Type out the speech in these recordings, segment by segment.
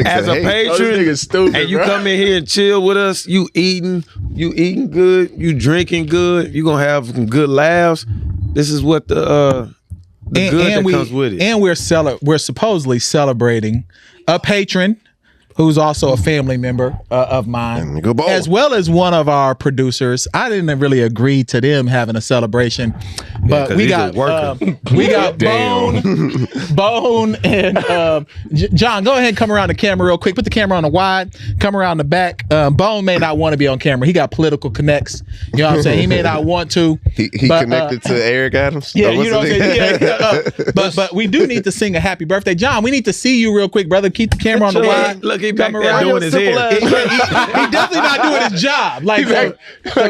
As a patron, and you come in here and chill with us, you eating good, you drinking good, you gonna have some good laughs. This is what the good that comes with it. And we're supposedly celebrating a patron who's also a family member of mine, as well as one of our producers. I didn't really agree to them having a celebration, but we got Bone, and John. Go ahead and come around the camera real quick. Put the camera on the wide. Come around the back. Bone may not want to be on camera. He got political connects. You know what I'm saying? He may not want to. He connected to Eric Adams. Yeah, you know what I'm saying. But we do need to sing a happy birthday, John. We need to see you real quick, brother. Keep the camera on the wide. Look, he back there doing his hair. He definitely not doing his job. Like, so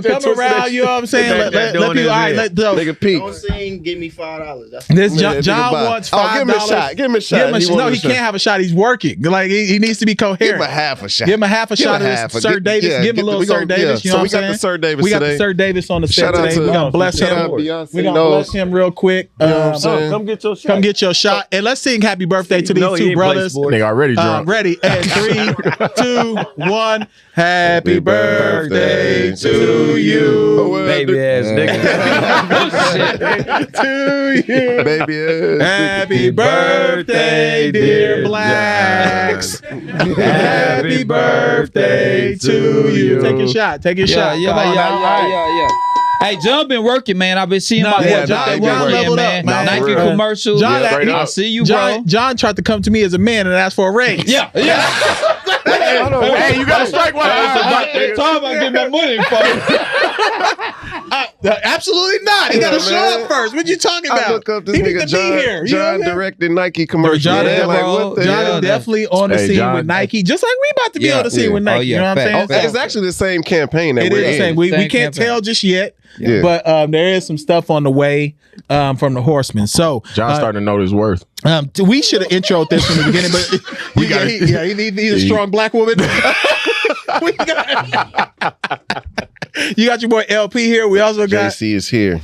come around, you know what I'm saying? Let people, all right, take a peek. Don't sing, give me $5. This John wants $5. Give him a shot. Give him a shot. No, he can't have a shot. He's working. Like, he needs to be coherent. Give him a half a shot. Give him a half a shot of Sir Davis. Give him a little Sir Davis. You know what I'm saying? We got the Sir Davis today. We got the Sir Davis on the set today. We're going to bless him. We're going to bless him real quick. Come get your shot. Come get your shot. And let's sing happy birthday to these two brothers. Nigga already drunk. Ready. And 3, 2, 1. Happy birthday to you. Baby ass nigga. To you. Baby ass. Happy birthday, dear blacks. Happy birthday to you. Take your shot. Take your shot. Yeah. Hey, John been working, man. I've been seeing my boy John leveled up, man. Nike commercials. I see you, bro. John tried to come to me as a man and ask for a raise. Yeah. Hey, you got to strike one. It's time I get my money, folks. Absolutely not. He got to show up first. What you talking about? I look up this he nigga needs to be here. John directed Nike commercials. John is definitely on the scene with Nike, just like we about to be on the scene with Nike. You know what I'm saying? It's actually the same campaign that we're in. It is the same. We can't tell just yet, but there is some stuff on the way from the Horsemen. So John's starting to know his worth. We should have introed this from the beginning, but he's a strong black woman. You got your boy LP here. We also got JC is here.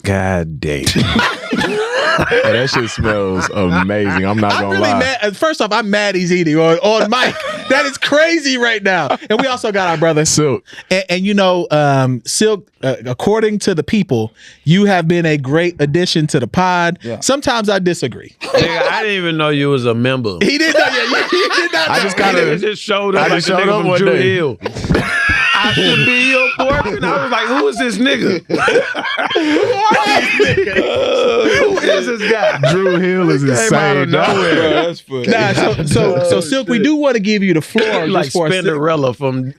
God damn. Hey, that shit smells amazing. I'm not gonna lie. Mad. First off, I'm mad he's eating on mic. That is crazy right now. And we also got our brother Silk. And you know, Silk, according to the people, you have been a great addition to the pod. Yeah. Sometimes I disagree. Nigga, I didn't even know you was a member. He didn't know. Yeah, he did not know. I just kind of just showed up like a nigga from Drew Hill. I should be your boyfriend. I was like, who is this nigga? Who is this guy? Drew Hill is insane. Nowhere. That's funny. So Silk, we do want to give you the floor. Like Spinderella from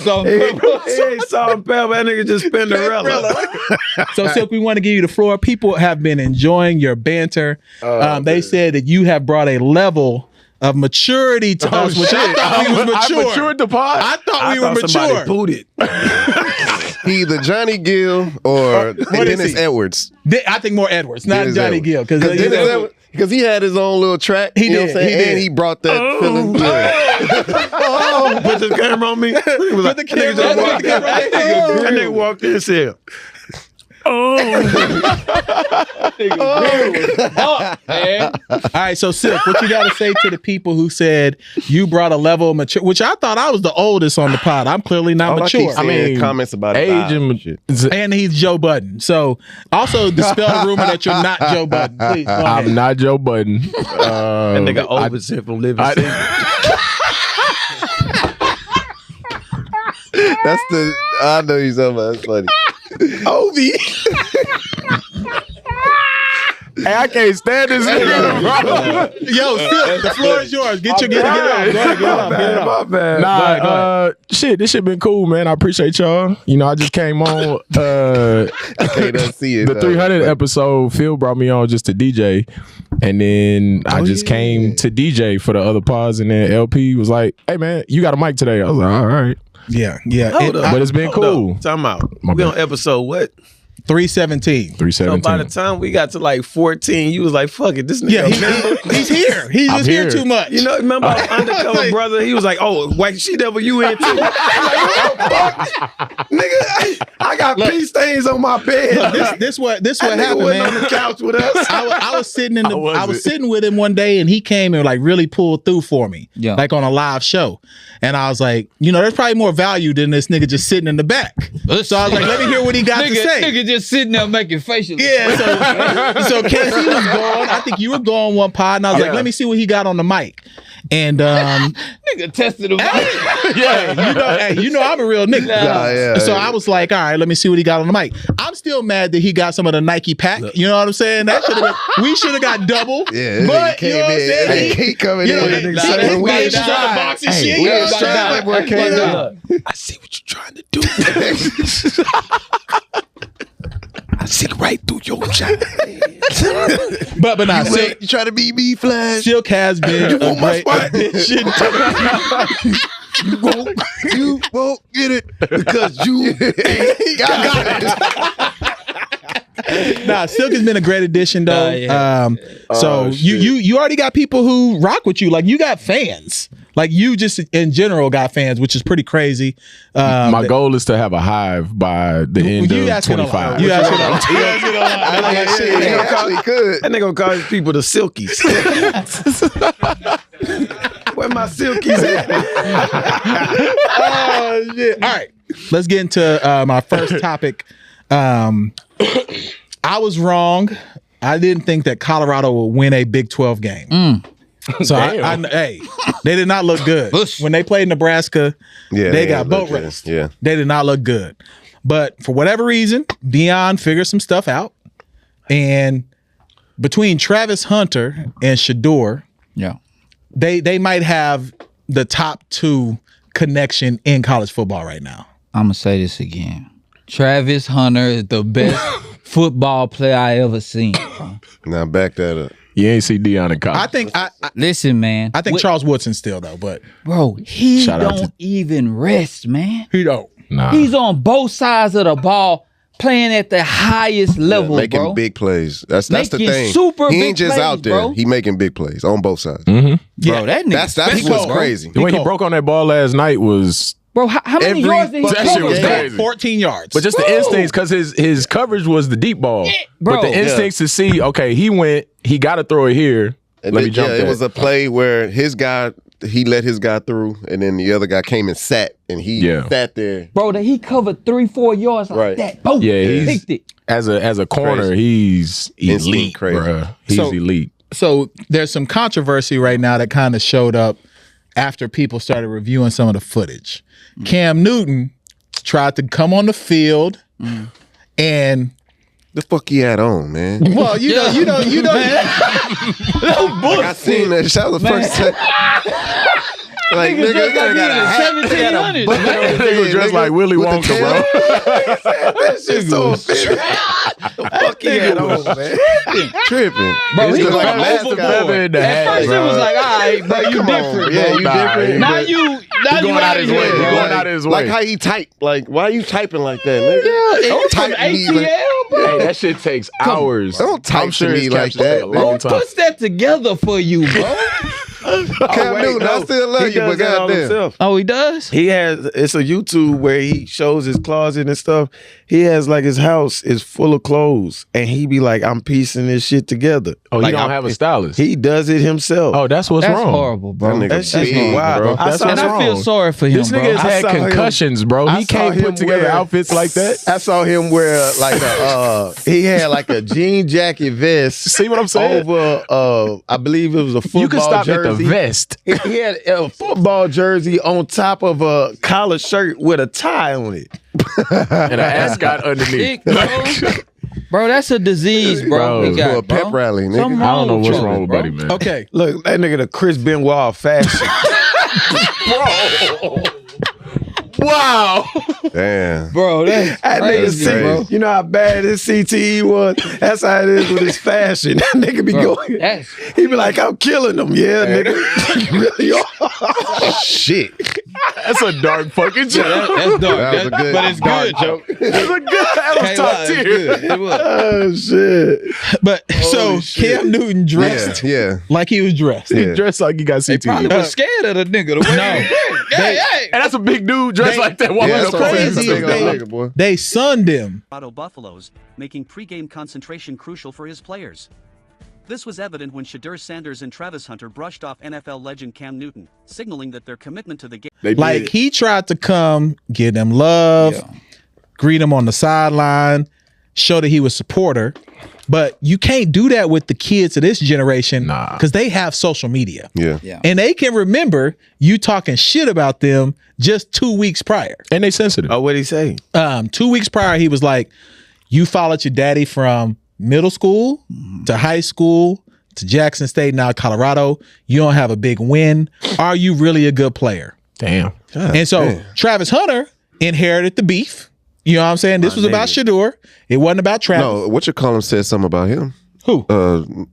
Salt and Pepper. That nigga just Spinderella. So Silk, we want to give you the floor. People have been enjoying your banter. They said that you have brought a level of maturity to us, which I thought we was mature. I matured the pod. I thought we were mature. Booted. Either Johnny Gill or Dennis Edwards. I think more Edwards, not Johnny Gill, because he had his own little track. He did. And he brought that feeling. Put the camera on me. Put the camera on me. That nigga walked in and said, man. All right, so Silk, what you got to say to the people who said you brought a level of mature, which I thought I was the oldest on the pod. I'm clearly not mature. I mean, comments about age and he's Joe Budden. So also dispel the rumor that you're not Joe Budden. Please, go ahead. I'm not Joe Budden. That nigga Overton from Living Single. That's the. I know you're talking about. That's funny. Ovi. Hey, I can't stand this nigga. Yo, Silk, the floor is yours. Get it off. Get it off. Nah, shit, this shit been cool, man. I appreciate y'all. You know, I just came on I can't see it. The 300 episode. Phil brought me on just to DJ, and then I just came to DJ for the other pods, and then LP was like, "Hey, man, you got a mic today?" I was like, "All right." Yeah. But it's been cool. Time out. We on episode what? 317. So by the time we got to like 14, you was like, fuck it, this nigga. Yeah, he's here. He's just here too much. You know, remember our undercover brother? He was like, oh, white she devil, you in too. Nigga, I got pee stains on my bed. This what happened, man. On the couch with us. I was sitting with him one day, and he came and like really pulled through for me, like on a live show. And I was like, there's probably more value than this nigga just sitting in the back. So I was like, let me hear what he got to say. Nigga just sitting there making facials. Yeah. So KC was gone. I think you were gone one pod, and I was like, let me see what he got on the mic. And nigga tested him. I'm a real nigga. So I was like, all right, let me see what he got on the mic. I'm still mad that he got some of the Nike pack. You know what I'm saying? We should have got double. Yeah, but you know what I'm saying? He coming in. He shot the box and shit. I see what you're trying to do. I see right through your child. but not Silk. You try to beat me, Flash. Silk has been a great addition. You won't get it because you ain't got it. Nah, Silk has been a great addition though. So you already got people who rock with you. Like you got fans. Like you just in general got fans, which is pretty crazy. My goal is to have a hive by the end of 25. You asking a lot. That nigga gonna call his people the Silkies. Where my Silkies at? Oh shit! All right, let's get into my first topic. I was wrong. I didn't think that Colorado would win a Big 12 game. So hey, they did not look good when they played Nebraska. Yeah, they got boat raced. Yeah, they did not look good. But for whatever reason, Deion figured some stuff out, and between Travis Hunter and Shador, they might have the top 2 connection in college football right now. I'm gonna say this again. Travis Hunter is the best football player I ever seen. Now back that up. You ain't see Deion in college. I think listen, man. I think Charles Woodson still though, but bro, he don't even rest, man. He don't. Nah. He's on both sides of the ball, playing at the highest level, making bro. big plays. That's the thing. Super he big ain't just plays, out there. bro. He making big plays on both sides. Bro, that nigga. That's what's crazy. The way he broke on that ball last night was. Bro, how many yards did he that shit was cover? crazy. 14 yards. But just the instincts, because his coverage was the deep ball. Bro. But the instincts to see, okay, he got to throw it here. Let me jump it was a play where he let his guy through, and then the other guy came and sat, and he sat there. Bro, that he covered 3-4 yards like that. Boom. Yeah, he picked it. As a corner, he's elite, bro. He's elite. So there's some controversy right now that kind of showed up after people started reviewing some of the footage. Cam Newton tried to come on the field and the fuck he had on, man. Well, you know. I seen that. That was the first time. Like nigga got a 1700. Nigga was dressed like Willy Wonka, bro. That shit's so offensive. The fuck he had on, man. Tripping. Bro, he was was like a mascot. At first it was like, all right, bro, you different. Yeah, you different. Now you going out his way. Going out his way. Like how he type. Like why are you typing like that, nigga? Yeah, Don't from type me. ATL, bro. Hey, that shit takes hours. Don't type to me like that. Who puts that together for you, bro? Cam Newton, I still love you, but goddamn. Oh, he does? It's a YouTube where he shows his closet and stuff. He has like his house is full of clothes, and he be like, I'm piecing this shit together. Oh, like, he don't have a stylist. He does it himself. Oh, that's what's That's wrong. horrible, bro. That shit's big, wild, bro. bro. I feel sorry for him, This bro. nigga has had concussions, bro. He can't put together outfits like that. I saw him wear like he had like a jean jacket vest. See what I'm saying? Over I believe it was a football jersey. You can stop at the vest. He had a football jersey on top of a collar shirt with a tie on it. And an ascot underneath. Bro, that's a disease, bro. Bro, We got, a pep rally, nigga. Something I don't know wrong what's with wrong you, with bro. Buddy, man. okay. Look, that nigga the Chris Benoit fashion. Wow. Damn. Bro, that's That nigga crazy, see, bro. you know how bad his CTE was? That's how it is with his fashion. That nigga be going. That's He be like, I'm killing them. Yeah, nigga. You really are. Shit. That's a dark fucking joke. that's dark. That was a good, but it's good, joke. That's a good. That was top tier. It was. Oh, shit. But so Cam Newton dressed Yeah. like he was dressed. He dressed like he got CTE. Probably was scared of the nigga. The way And that's a big dude dressed like that. They sunned him. Buffaloes, making pregame concentration crucial for his players. This was evident when Shedeur Sanders and Travis Hunter brushed off NFL legend Cam Newton, signaling that their commitment to the game. Like, he tried to come, give them love, greet him on the sideline, show that he was a supporter. But you can't do that with the kids of this generation because they have social media. Yeah. And they can remember you talking shit about them just 2 weeks prior. And they sensitive. Oh, what'd he say? 2 weeks prior, he was like, you followed your daddy from middle school to high school to Jackson State, now Colorado. You don't have a big win. Are you really a good player? Damn. And so Travis Hunter inherited the beef. You know what I'm saying? This was about Shedeur. It wasn't about Travis. No, what you call him said something about him. Who?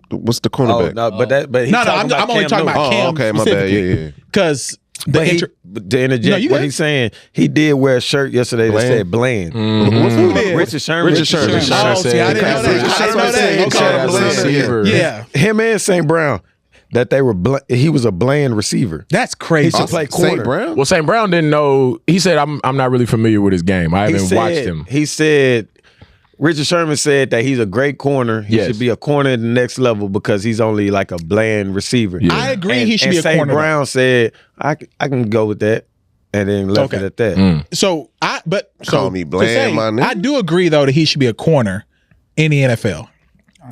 What's the cornerback? I'm only talking about Cam. Oh, okay, my bad. Yeah. Because to interject what he's saying, he did wear a shirt yesterday that said Bland. Richard Sherman. Oh, see, I didn't know that. Yeah. Him and St. Brown. That they were he was a Bland receiver. That's crazy. He should play corner. St. Brown? Well, St. Brown didn't know. He said, I'm not really familiar with his game. I haven't watched him. He said, Richard Sherman said that he's a great corner. He should be a corner at the next level because he's only like a Bland receiver. Yeah. I agree he should be a corner. St. Brown said, I can go with that. And then left it at that. So Call me Bland, my nigga. I do agree though that he should be a corner in the NFL.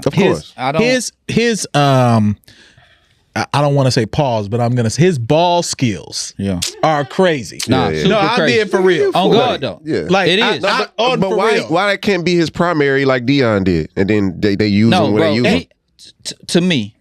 Of course. His I don't want to say pause, but I'm gonna say his ball skills are crazy. I'm being for real. On God though. Yeah. Like it is. But why that can't be his primary like Dion did, and then they use him when they use him? To me,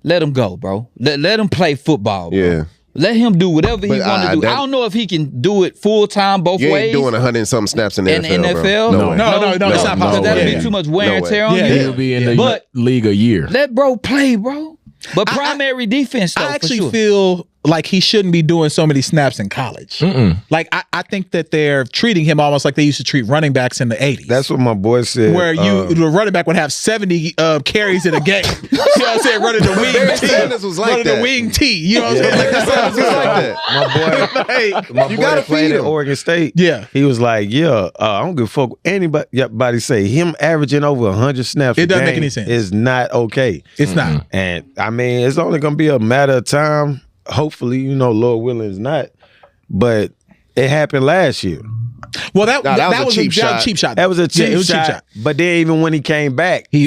let him go, bro. Let him play football. Bro. Yeah. Let him do whatever he want to do. I don't know if he can do it full time both ways. You ain't doing 100 and something snaps in the NFL. Bro. No, it's not possible. That'd be too much wear and tear on you. He'll be in the league a year. Let bro play, bro. But primary defense, though, I actually feel like he shouldn't be doing so many snaps in college. Like, I think that they're treating him almost like they used to treat running backs in the 80s. That's what my boy said. Where the running back would have 70 carries in a game. You know what I'm saying? Running the wing T. Running the wing T. You know what I'm saying? Like, that sounds like that. My boy gotta played feed at him. Oregon State. Yeah. He was like, I don't give a fuck what anybody say. Him averaging over 100 snaps it doesn't make any sense. Is not okay. It's not. And I mean, it's only going to be a matter of time. Hopefully, Lord willing, it's not. But it happened last year. Well, that was a cheap shot. That was a cheap shot. But then even when he came back, I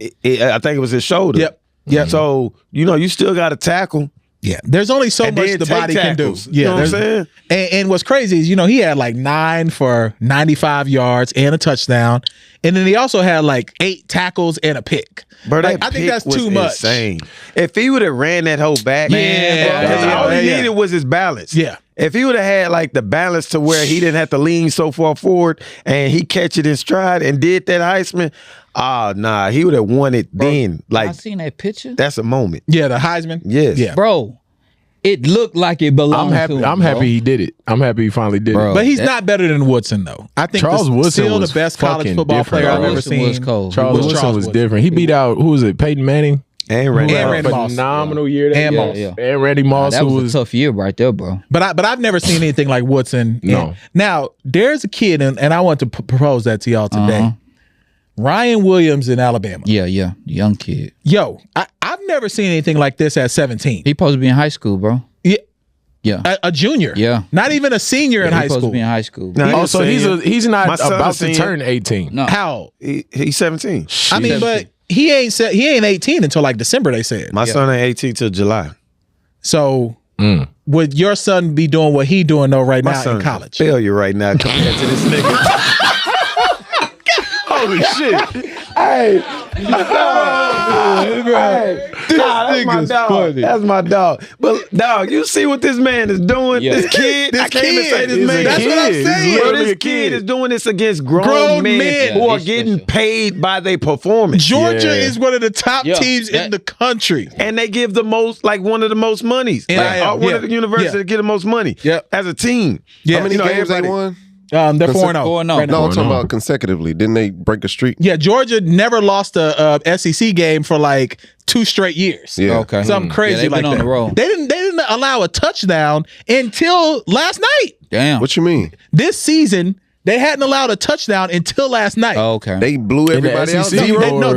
think it was his shoulder. Yep. So, you still got to tackle. Yeah, there's only so much the body tackles, can do. You know what I'm saying? And what's crazy is, he had like 9 for 95 yards and a touchdown. And then he also had like 8 tackles and a pick. Bro, I think that's too much. Insane. If he would have ran that whole back, all he needed was his balance. Yeah. If he would have had like the balance to where he didn't have to lean so far forward and he catch it in stride and did that Heisman, he would have won it then. Like, I seen that picture. That's a moment. Yeah, the Heisman. Yes. Yeah. Bro, it looked like it belonged to him. I'm happy he did it. I'm happy he finally did it. But he's not better than Woodson, though. I think Charles Woodson still was the best college football player I've ever seen. Charles Woodson was different. He beat out, who was it, Peyton Manning? And Randy Moss. Phenomenal year. And Moss. And Randy Moss. That was a tough year right there, bro. But I've never seen anything like Woodson. No. Now, there's a kid, and I want to propose that to y'all today. Ryan Williams in Alabama. Yeah. Young kid. Yo, I've never seen anything like this at 17. He supposed to be in high school, bro. Yeah. A junior. Yeah. Not even a senior in high Supposed school. to be in high school. No, so he's not about to turn 18. No. How? He's 17. I mean, but he ain't 18 until like December, they said. My son ain't 18 till July. So would your son be doing what he doing though right now in college? Failure right now compared to this nigga. Holy shit. Hey, that's my dog. Funny. That's my dog. But dog, you see what this man is doing? Yeah. This kid, I can't even say this man. That's what I'm saying. Bro, this kid is doing this against grown men who are getting paid by their performance. Georgia is one of the top teams in the country, and they give the most, like one of the most monies. One of the universities that get the most money as a team. How many games they won? They're 4-0. No, I'm talking about consecutively. Didn't they break a streak? Yeah, Georgia never lost a SEC game for like 2 straight years. Yeah. Okay. Something crazy like that. On the roll. They didn't allow a touchdown until last night. Damn. What you mean? This season, they hadn't allowed a touchdown until last night. Oh, okay. They blew everybody out.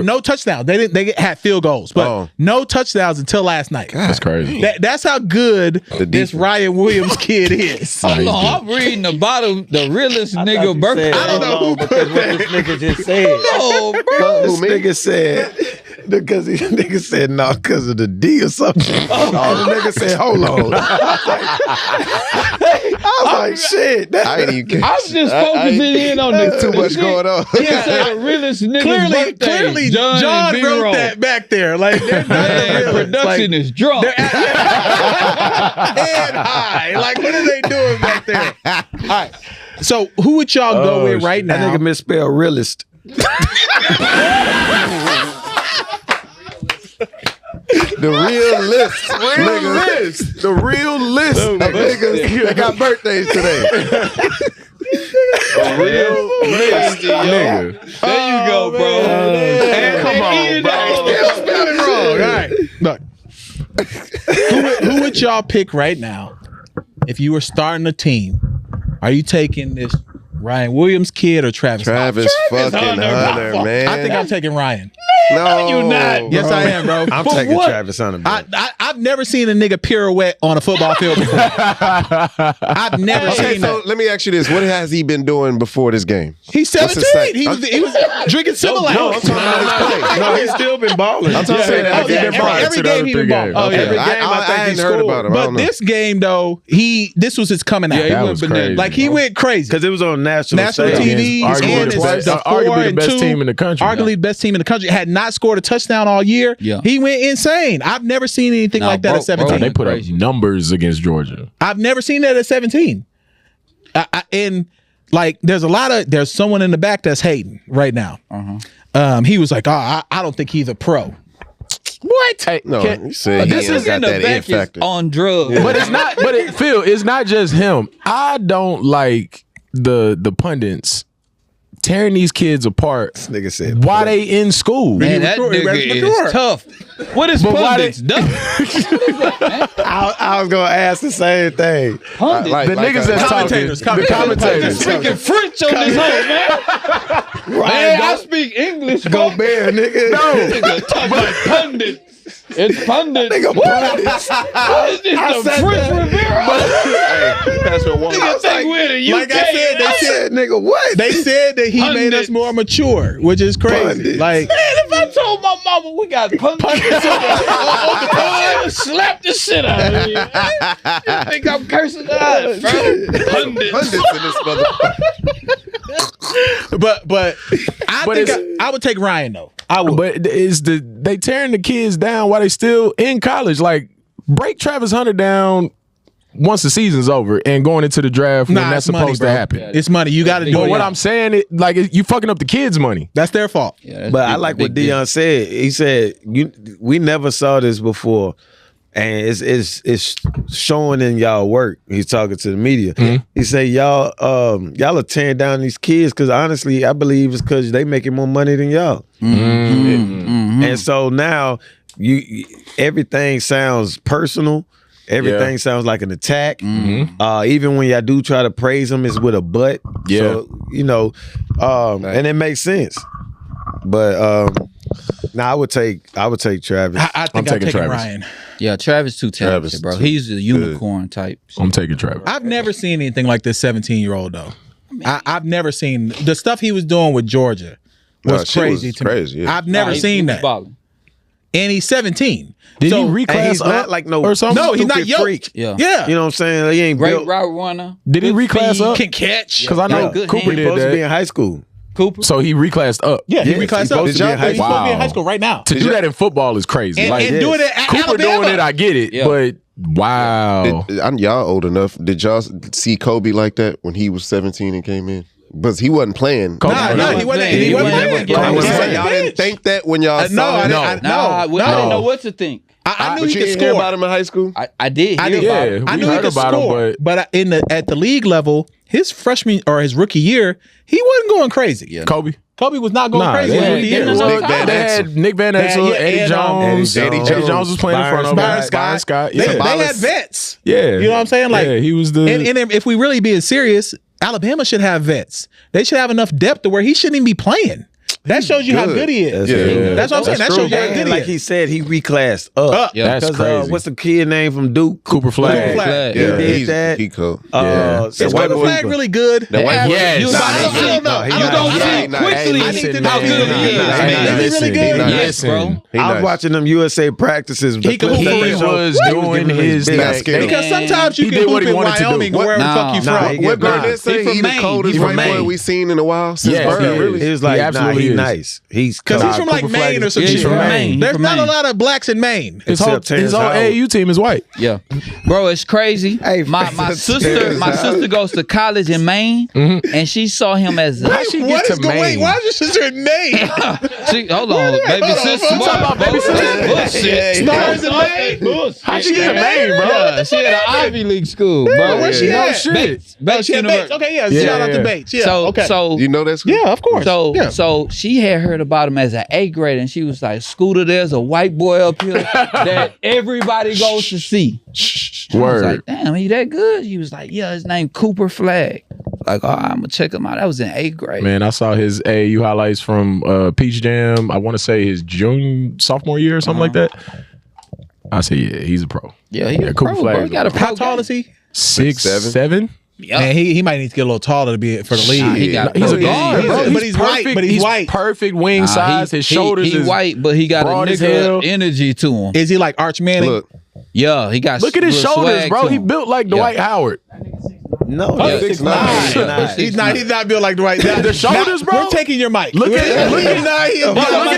No touchdown. They had field goals, but no touchdowns until last night. God, that's crazy. That's how good this Ryan Williams kid is. Hold on, I'm reading the bottom, the realest nigga birthday. I don't know who put what this nigga just said. No, bro. This nigga said because the nigga said no because of the D or something. Oh, the nigga said hold on. I was like shit. I'm just focusing in on the too much going on. Yeah, the realest nigga Clearly, John wrote that back there. Like, they're not the production is drunk. And high. Like, what are they doing back there? All right. So, who would y'all go with right now? That nigga misspelled realist. The real list. The real list of niggas that got birthdays today. Real nigga. There you go, bro. Come on, bro. Still spelling wrong. All right. Look. Who would y'all pick right now if you were starting a team? Are you taking this Ryan Williams kid or Travis fucking Hunter, man. I think I'm taking Ryan. No, you not. Yes, I am, bro. I'm taking Travis Hunter. I've never seen a nigga pirouette on a football field before. I've never seen that. Let me ask you this: what has he been doing before this game? He's 17. He was drinking Similac. No, I'm talking about his play. No, he's still been balling. I'm talking about every game he been balling. Every game I think he heard about him. But this game though, this was his coming out. Yeah, he went crazy. Like he went crazy because it was on national TV and arguably the best team in the country. Arguably the best team in the country. Had not scored a touchdown all year. Yeah. He went insane. I've never seen anything like that at 17. They put up numbers against Georgia. I've never seen that at 17. And like, there's someone in the back that's hating right now. He was like, I don't think he's a pro. What? Hey, no, he said this is in the back is on drugs. But it's not. But Phil, it's not just him. I don't like the pundits tearing these kids apart. This nigga said why they in school. Man, that nigga is tough. What is pundits done? I was gonna ask the same thing. The niggas that's talking, the commentators. Speaking French on this hoe, man. Man, I speak English. Go bear, nigga. No, nigga talking about pundits. It's pundits. Nigga, pundits. What is this, the French Riviera? That's what one. Nigga think we're the UK. Like I said, they said, nigga, what? They said that he made us more mature, which is crazy. Pundits. Like, man, if I told my mama we got pundits on the slap the shit out of me. I think I'm cursing God, bro. Pundits in this motherfucker. but I think I would take Ryan though. I would. But they tearing the kids down while they still in college. Like, break Travis Hunter down once the season's over and going into the draft when that's supposed to happen. Yeah, it's money. You got to do it. But what I'm saying, you fucking up the kids' money. That's their fault. Yeah, but I like what Dion said. He said, we never saw this before. And it's showing in y'all work. He's talking to the media. Mm-hmm. He said, y'all are tearing down these kids because honestly, I believe it's because they making more money than y'all. Mm-hmm. And so now everything sounds personal. Everything sounds like an attack. Mm-hmm. Even when y'all do try to praise them, it's with a but. Yeah. So, and it makes sense. But I would take Travis. I think I'm taking Travis. Ryan. Yeah, Travis too talented, bro. He's a unicorn type. I'm taking Travis. I've never seen anything like this 17-year-old though. I've never seen the stuff he was doing with Georgia was crazy to me. Yeah. I've never seen that. And he's 17. Did he reclass he's not like no or something? No, he's not young. Freak. Yeah. You know what I'm saying? He ain't great route runner. Did he reclass up? Can catch. Because I know Cooper did supposed that. to be in high school. Cooper. So he reclassed up. Yeah, he reclassed up. He's supposed to be in high school right now. To do that in football is crazy. And doing it at Cooper Alabama. doing it, I get it. Yeah. But wow. Y'all old enough. Did y'all see Kobe like that when he was 17 and came in? But he wasn't playing. No, he wasn't playing. Y'all didn't think that when y'all saw him? No, I didn't know what to think. I knew but he you could didn't score hear about him in high school. I did. I knew he could about score. Him, but at the league level, his freshman or his rookie year, he wasn't going crazy. Yeah. Kobe. Kobe was not going crazy. They had Nick Van Exel, Eddie Jones. Eddie Jones was playing in front of Byron Scott. They had vets. Yeah. You know what I'm saying? Like, he was the... And if we really being serious, Alabama should have vets. They should have enough depth to where he shouldn't even be playing. That shows you how good he is. That's what I'm saying. That shows you how good he is. Like he said, he reclassed up. Yeah, that's crazy. What's the kid name from Duke? Cooper Flag. Yeah, he did that. He cool. Is Cooper Flag really good? The white boy. I was going to see quickly how good he is. Is he really good? Yes, bro. I was watching them USA practices. He was doing his thing. Because sometimes you can hoop in Wyoming or wherever the fuck you from. What Burnett say? He the coldest white boy we seen in a while since Bird. Really? He was like, nah, he's nice. Because he's from like Maine or some shit. There's not a lot of blacks in Maine. His whole AAU team is white. Yeah, bro, it's crazy. Hey, my sister goes to college in Maine, and she saw him as a. Why is your sister in Maine? Hold on, baby sister. Talk about baby sister. Stars in Maine. How she get to Maine, bro? Yeah, she at an Ivy League school, bro. Where she at? Bates She had Bates. Okay, shout out to Bates. Yeah, so you know that school? Yeah, of course. So she had heard about him as an A grade, and she was like, "Scooter, there's a white boy up here that everybody goes to see." I was like, "Damn, he that good?" He was like, "Yeah, his name Cooper Flag." Like, all right, I'm gonna check him out. That was in 8th grade. Man, I saw his AAU highlights from Peach Jam. I want to say his sophomore year or something like that. I say, yeah, he's a pro. Yeah, he's a Cooper pro, Flag. bro. He got a pro. How tall is he? 6'7". Yeah. Man, he might need to get a little taller to be for the league. He's a guard, bro. But he's white. But he's white. Perfect wing size. His shoulders He's white, but he got a nigga energy to him. Is he like Arch Manning? Look. Yeah, he got. Look at his shoulders, bro. He built like Dwight Howard. No, he's not built like Dwight. The shoulders, bro. We're taking your mic. Look at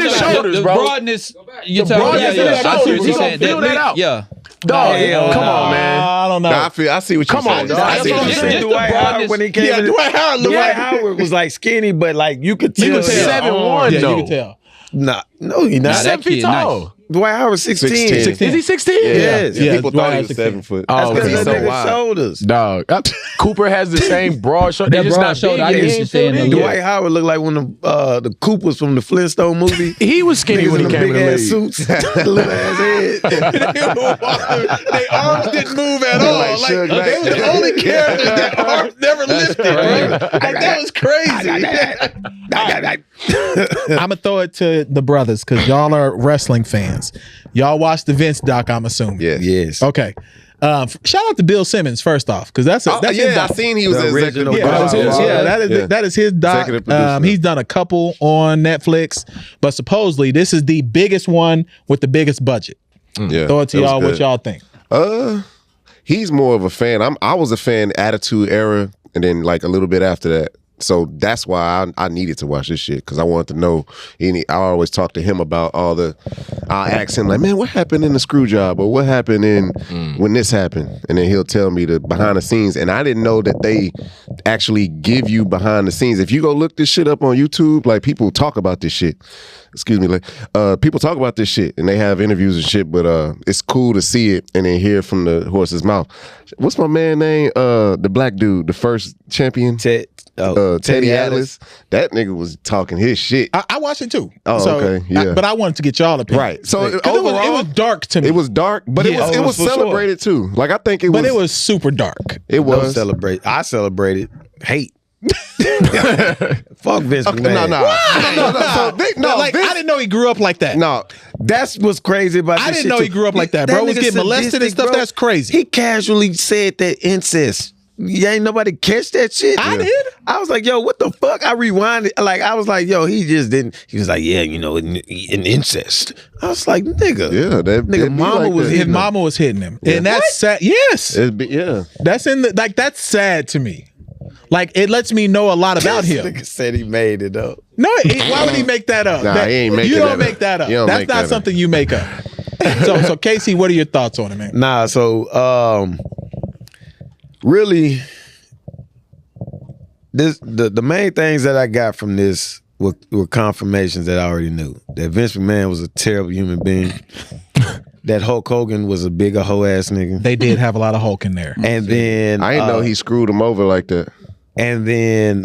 his shoulders, bro. The broadness. You the broadness of his shoulders. He gonna feel that out. Yeah. Dog, come on, man. I don't know. I see what you're saying. Come on, dog. I see what you're saying. Dwight Howard when he came in. Dwight Howard was like skinny, but like you could tell. You could tell. 7'1", though. You could tell. No, he's not. 7 feet tall. Dwight Howard 16. Is he 16? Yes. Yeah, people thought he was 7 foot. That's because he's of so his wide. shoulders. Dog. Cooper has the same broad shoulder. That They're just broad not shoulder, big. I get what you're saying, Dwight Howard looked like one of the Coopers from the Flintstone movie. He was skinny when he came in the big ass league. suits, little ass head. Their arms didn't move at all. Like, they was the only characters that arms never lifted. Right? Like, that was crazy. I'm gonna throw it to the brothers because y'all are wrestling fans. Y'all watched the Vince doc, I'm assuming. Yes. Okay. Shout out to Bill Simmons first off, because that's his doc. I seen he was the executive. That is his doc. He's done a couple on Netflix, but supposedly this is the biggest one with the biggest budget. Yeah, throw it to y'all. What y'all think? He's more of a fan. I was a fan Attitude Era, and then like a little bit after that. So that's why I needed to watch this shit, because I wanted to know. I always talk to him about all the. I'll ask him like, man, what happened in the screw job, or what happened in when this happened, and then he'll tell me the behind the scenes. And I didn't know that they actually give you behind the scenes. If you go look this shit up on YouTube, like people talk about this shit. Excuse me, like people talk about this shit and they have interviews and shit, but it's cool to see it and then hear from the horse's mouth. What's my man name? The black dude, the first champion, Teddy Atlas. That nigga was talking his shit. I watched it too. Okay, yeah. But I wanted to get y'all opinion. Right. So overall, it was dark to me. It was dark, but it was celebrated too. Like I think it was. But it was super dark. It was celebrate. I celebrated hate. Fuck Vince McMahon. No. Like, I didn't know he grew up like that. No, that's what's crazy about this shit. I didn't know he grew up like that, bro. Was getting molested and stuff. Bro. That's crazy. He casually said that incest. Yeah, ain't nobody catch that shit. I did. I was like, yo, what the fuck? I rewinded. Like, I was like, yo, he just didn't. He was like, yeah, in incest. I was like, nigga. Yeah, that nigga, mama like was that. hitting his mama was hitting him, and that's sad. Yes, yeah. That's in the like. That's sad to me. Like, it lets me know a lot about him. Nigga said he made it up. No, why would he make that up? Nah, he ain't making that up. You don't make that up. That's not something you make up. So Casey, what are your thoughts on it, man? Nah, so really, the main things that I got from this were confirmations that I already knew. That Vince McMahon was a terrible human being. That Hulk Hogan was a bigger hoe ass nigga. They did have a lot of Hulk in there. And then I didn't know he screwed him over like that. And then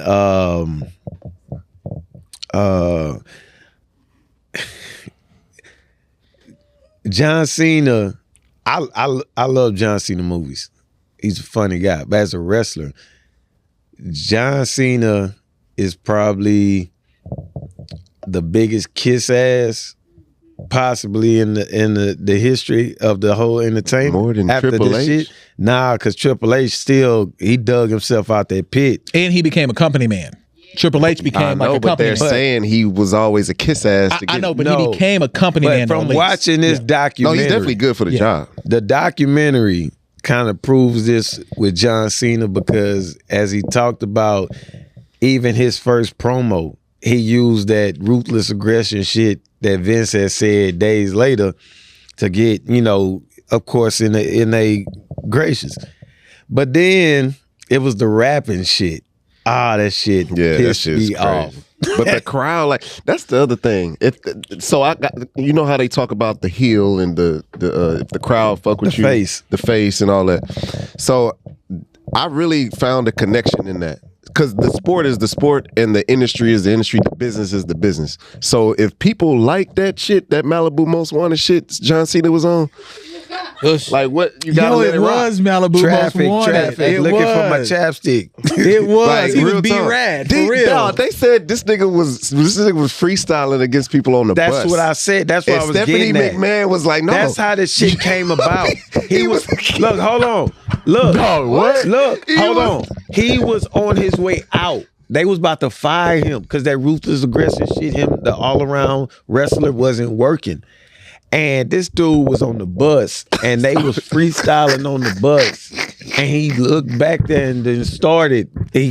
John Cena. I love John Cena movies. He's a funny guy, but as a wrestler, John Cena is probably the biggest kiss ass possibly in the history of the whole entertainment. More than after Triple H? Shit. Nah, because Triple H he dug himself out that pit. And he became a company man. Triple H became like a but company they're man. saying he was always a kiss ass. I know, but he became a company man. From watching this No, documentary, he's definitely good for the job. the documentary kind of proves this with John Cena because as he talked about even his first promo, he used that ruthless aggression shit that Vince had said days later to get, of course, in a gracious. But then it was the rapping shit. That shit pissed me off. But the crowd, that's the other thing. So I got, how they talk about the heel and if the crowd fuck with the face and all that. So I really found a connection in that because the sport is the sport and the industry is the industry. The business is the business. So if people like that shit, that Malibu Most Wanted shit John Cena was on. Like what you got? It was Malibu Most Wanted. It looking for my chapstick. It was. Like, he was real B-Rad for talk. real. Dog, they said this nigga was freestyling against people on the bus. That's what I said. That's what I was Stephanie getting at. McMahon was like, no. That's how this shit came about. He was look, hold on. Look. No, what? Look, hold on. He was on his way out. They was about to fire him because that ruthless aggression shit, the all-around wrestler, wasn't working. And this dude was on the bus, and they was freestyling on the bus. And he looked back there and then he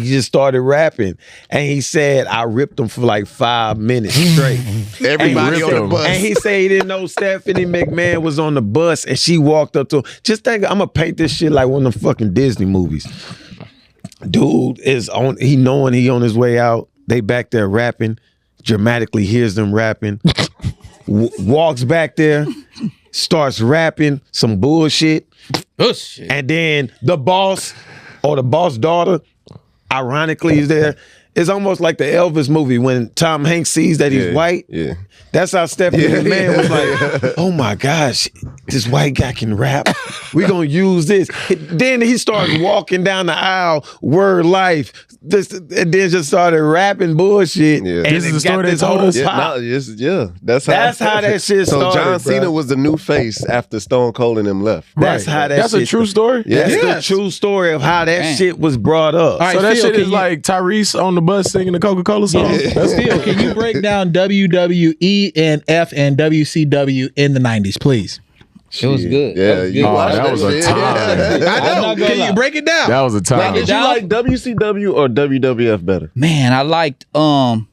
just started rapping. And he said, I ripped him for like 5 minutes straight. Everybody on the bus. And he said he didn't know Stephanie McMahon was on the bus, and she walked up to him. Just think, I'm going to paint this shit like one of the fucking Disney movies. Dude is on, he knowing he on his way out. They back there rapping, dramatically hears them rapping. Walks back there, starts rapping some bullshit. And then the boss or the boss daughter, ironically, is there. It's almost like the Elvis movie when Tom Hanks sees that he's white. Yeah. That's how Stephanie McMahon was like, oh my gosh, this white guy can rap. We're going to use this. Then he started walking down the aisle, word life, and then just started rapping bullshit. Yeah. And this is the story they told us. That's how that shit started. So John Cena was the new face after Stone Cold and them left. That's how that That's shit. a true story? Yeah. That's the true story of how that shit was brought up. All right, So that Phil, shit is like Tyrese on the bus singing the Coca-Cola song? That's Phil, can you break down WWE and WCW in the 90s, please? It was good. Yeah, that was a time. I know. Can you break it down? That was a time. Did you like WCW or WWF better? Man, I liked Hulk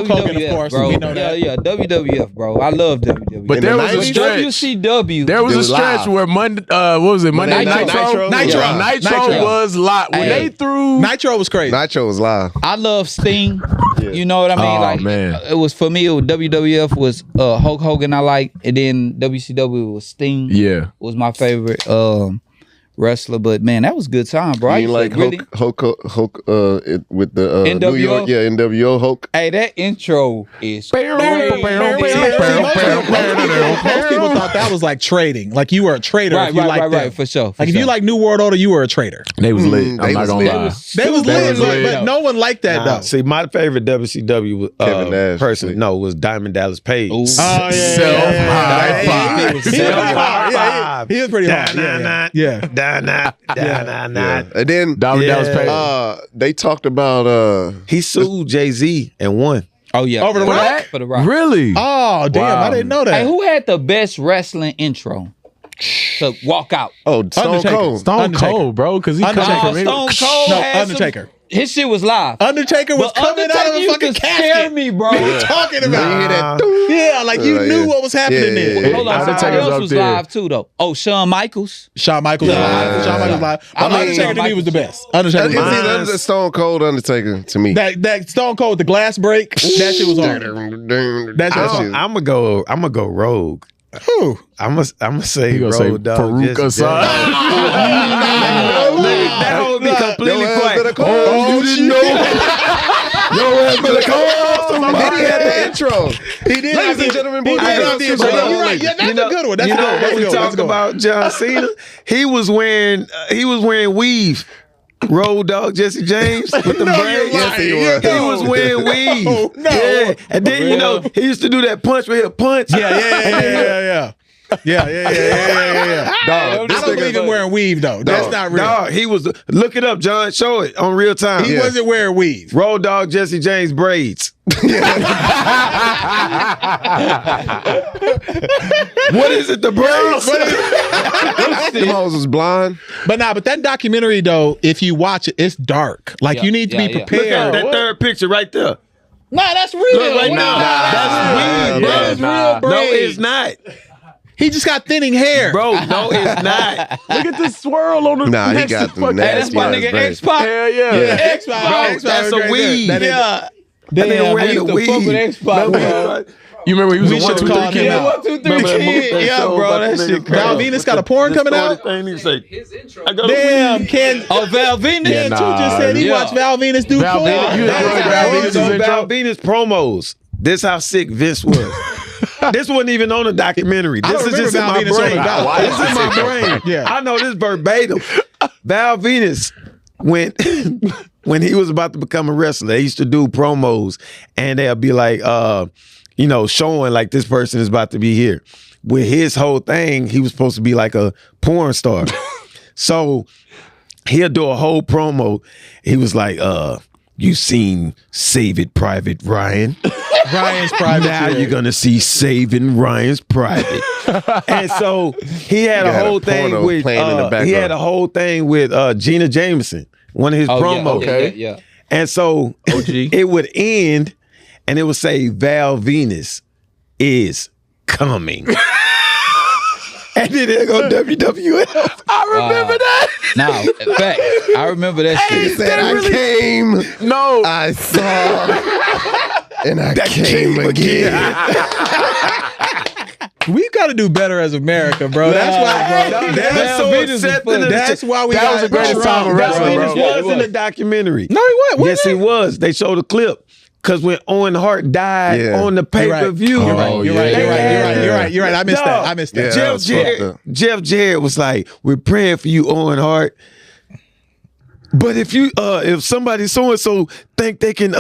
Hogan, of WWF, course. bro. We know that. Yeah, WWF, bro. I love WWF. But In there the was a 90s? stretch. WCW. There was It a was stretch live. where Monday, what was it? Monday Night Nitro? Nitro. Yeah, Nitro was live. When Hey. they threw Nitro was crazy. Nitro was live. I love Sting. You know what I mean? Oh, man. It was for me. WWF was Hulk Hogan. I like, and then WCW was Sting. Yeah. Was my favorite wrestler. But man, that was a good time, bro. I You used like to Hulk with the NWO? New York, NWO Hulk. Hey, that intro is Most people thought that was like trading. Like you were a trader. right, if you liked them. right, for sure. Like if you like New World Order, you were a trader. They was lit. I'm They not was gonna lit. lie. They was lit, lit. but no one liked that though. See, my favorite WCW Kevin Nash. person, was Diamond Dallas Page. Ooh. High five. He was pretty hard. Yeah. And then Diamond Dallas Page. they talked about He sued Jay-Z and won. Oh yeah, Over the Rock? For the Rock. Really? Oh damn! Wow. I didn't know that. Hey, who had the best wrestling intro to walk out? Stone Undertaker. Cold. Stone Undertaker. Cold, bro, because he Undertaker. come from Stone Cold No, had Undertaker. His shit was live. Undertaker was But coming out of a Undertaker fucking used to scare casket. me, bro. What are you talking You hear about? that? Yeah, like you knew what was happening there. Hold on, somebody Undertaker's else up was there. live too, though. Oh, Shawn Michaels. Shawn Michaels was live. Shawn Michaels was live. But Undertaker to me was the best. Undertaker was It's the best. either Stone Cold Undertaker to me. That Stone Cold with the glass break, that shit was hard. That shit was hard. I'm gonna go rogue. Who? I'm gonna say You gonna say rogue dog. Farouk Assad? That would be completely Your ass quiet. better call. Oh, you didn't know? Your ass better call. Then he had the intro. He did. Ladies and gentlemen, boys and girls, You're right. Yeah, that's a good one. That's a good one. When we talk about John Cena, he was wearing weave. Road Dogg Jesse James with the braids. Yes, he was. He was wearing weave. No. Yeah. And then he used to do that punch where he'll punch. Yeah. Dog, I don't believe in wearing weave though. That's not real. Dog, he was. Look it up, John. Show it on real time. He wasn't wearing weave. Road Dogg Jesse James braids. What is it? The braids? Them hoes was blind. But that documentary though, if you watch it, it's dark. Like you need to be prepared. Look at that third picture right there. Nah, that's real. Look right now. That's weave, bro. That is real braids. No, it's not. He just got thinning hair. Bro, no, it's not. Look at this swirl on the Nah, he got the nasty. That's my nigga X-Pac. Hell yeah. X-Pac. That's a weave. Yeah. Damn, I used to fuck with X-Pac, bro. You remember he was We a 1, 2, should've 3 called him kid? out. 1, 2, 3 kid. Yeah, bro, that shit crazy. Val Venus got a porn coming out? His intro. Damn, Ken. Oh, Val Venus? Ken too just said he watched Val Venus do Val porn. Venus, you enjoyed Val Venus' intro? Val Venus promos. This how sick Vince was. This wasn't even on the documentary. I This don't is just in remember my Val Venus on brain. the doc. This is in my brain. Yeah. I know this verbatim. Val Venus, when he was about to become a wrestler, they used to do promos and they'll be like, showing like this person is about to be here. With his whole thing, he was supposed to be like a porn star. So he'll do a whole promo. He was like, you seen Save It Private Ryan. Ryan's private. Now you're gonna see Saving Ryan's Private. And so he had a whole thing with Gina Jameson, one of his promos. Yeah. And so it would end and it would say Val Venus is coming. And then they'll go WWF. I remember that. Now, in fact, I remember that shit. He said, I came. No. I saw. And I came again. We got to do better as America, bro. That's why, bro. That's why we got was the greatest time of wrestling, bro. Val Venus was in the documentary. No, he wasn't. Yes, he was. They showed a clip. Because when Owen Hart died on the pay-per-view. You're right. I missed that. Yeah, Jeff Jarrett was like, we're praying for you, Owen Hart. But if somebody so-and-so think they can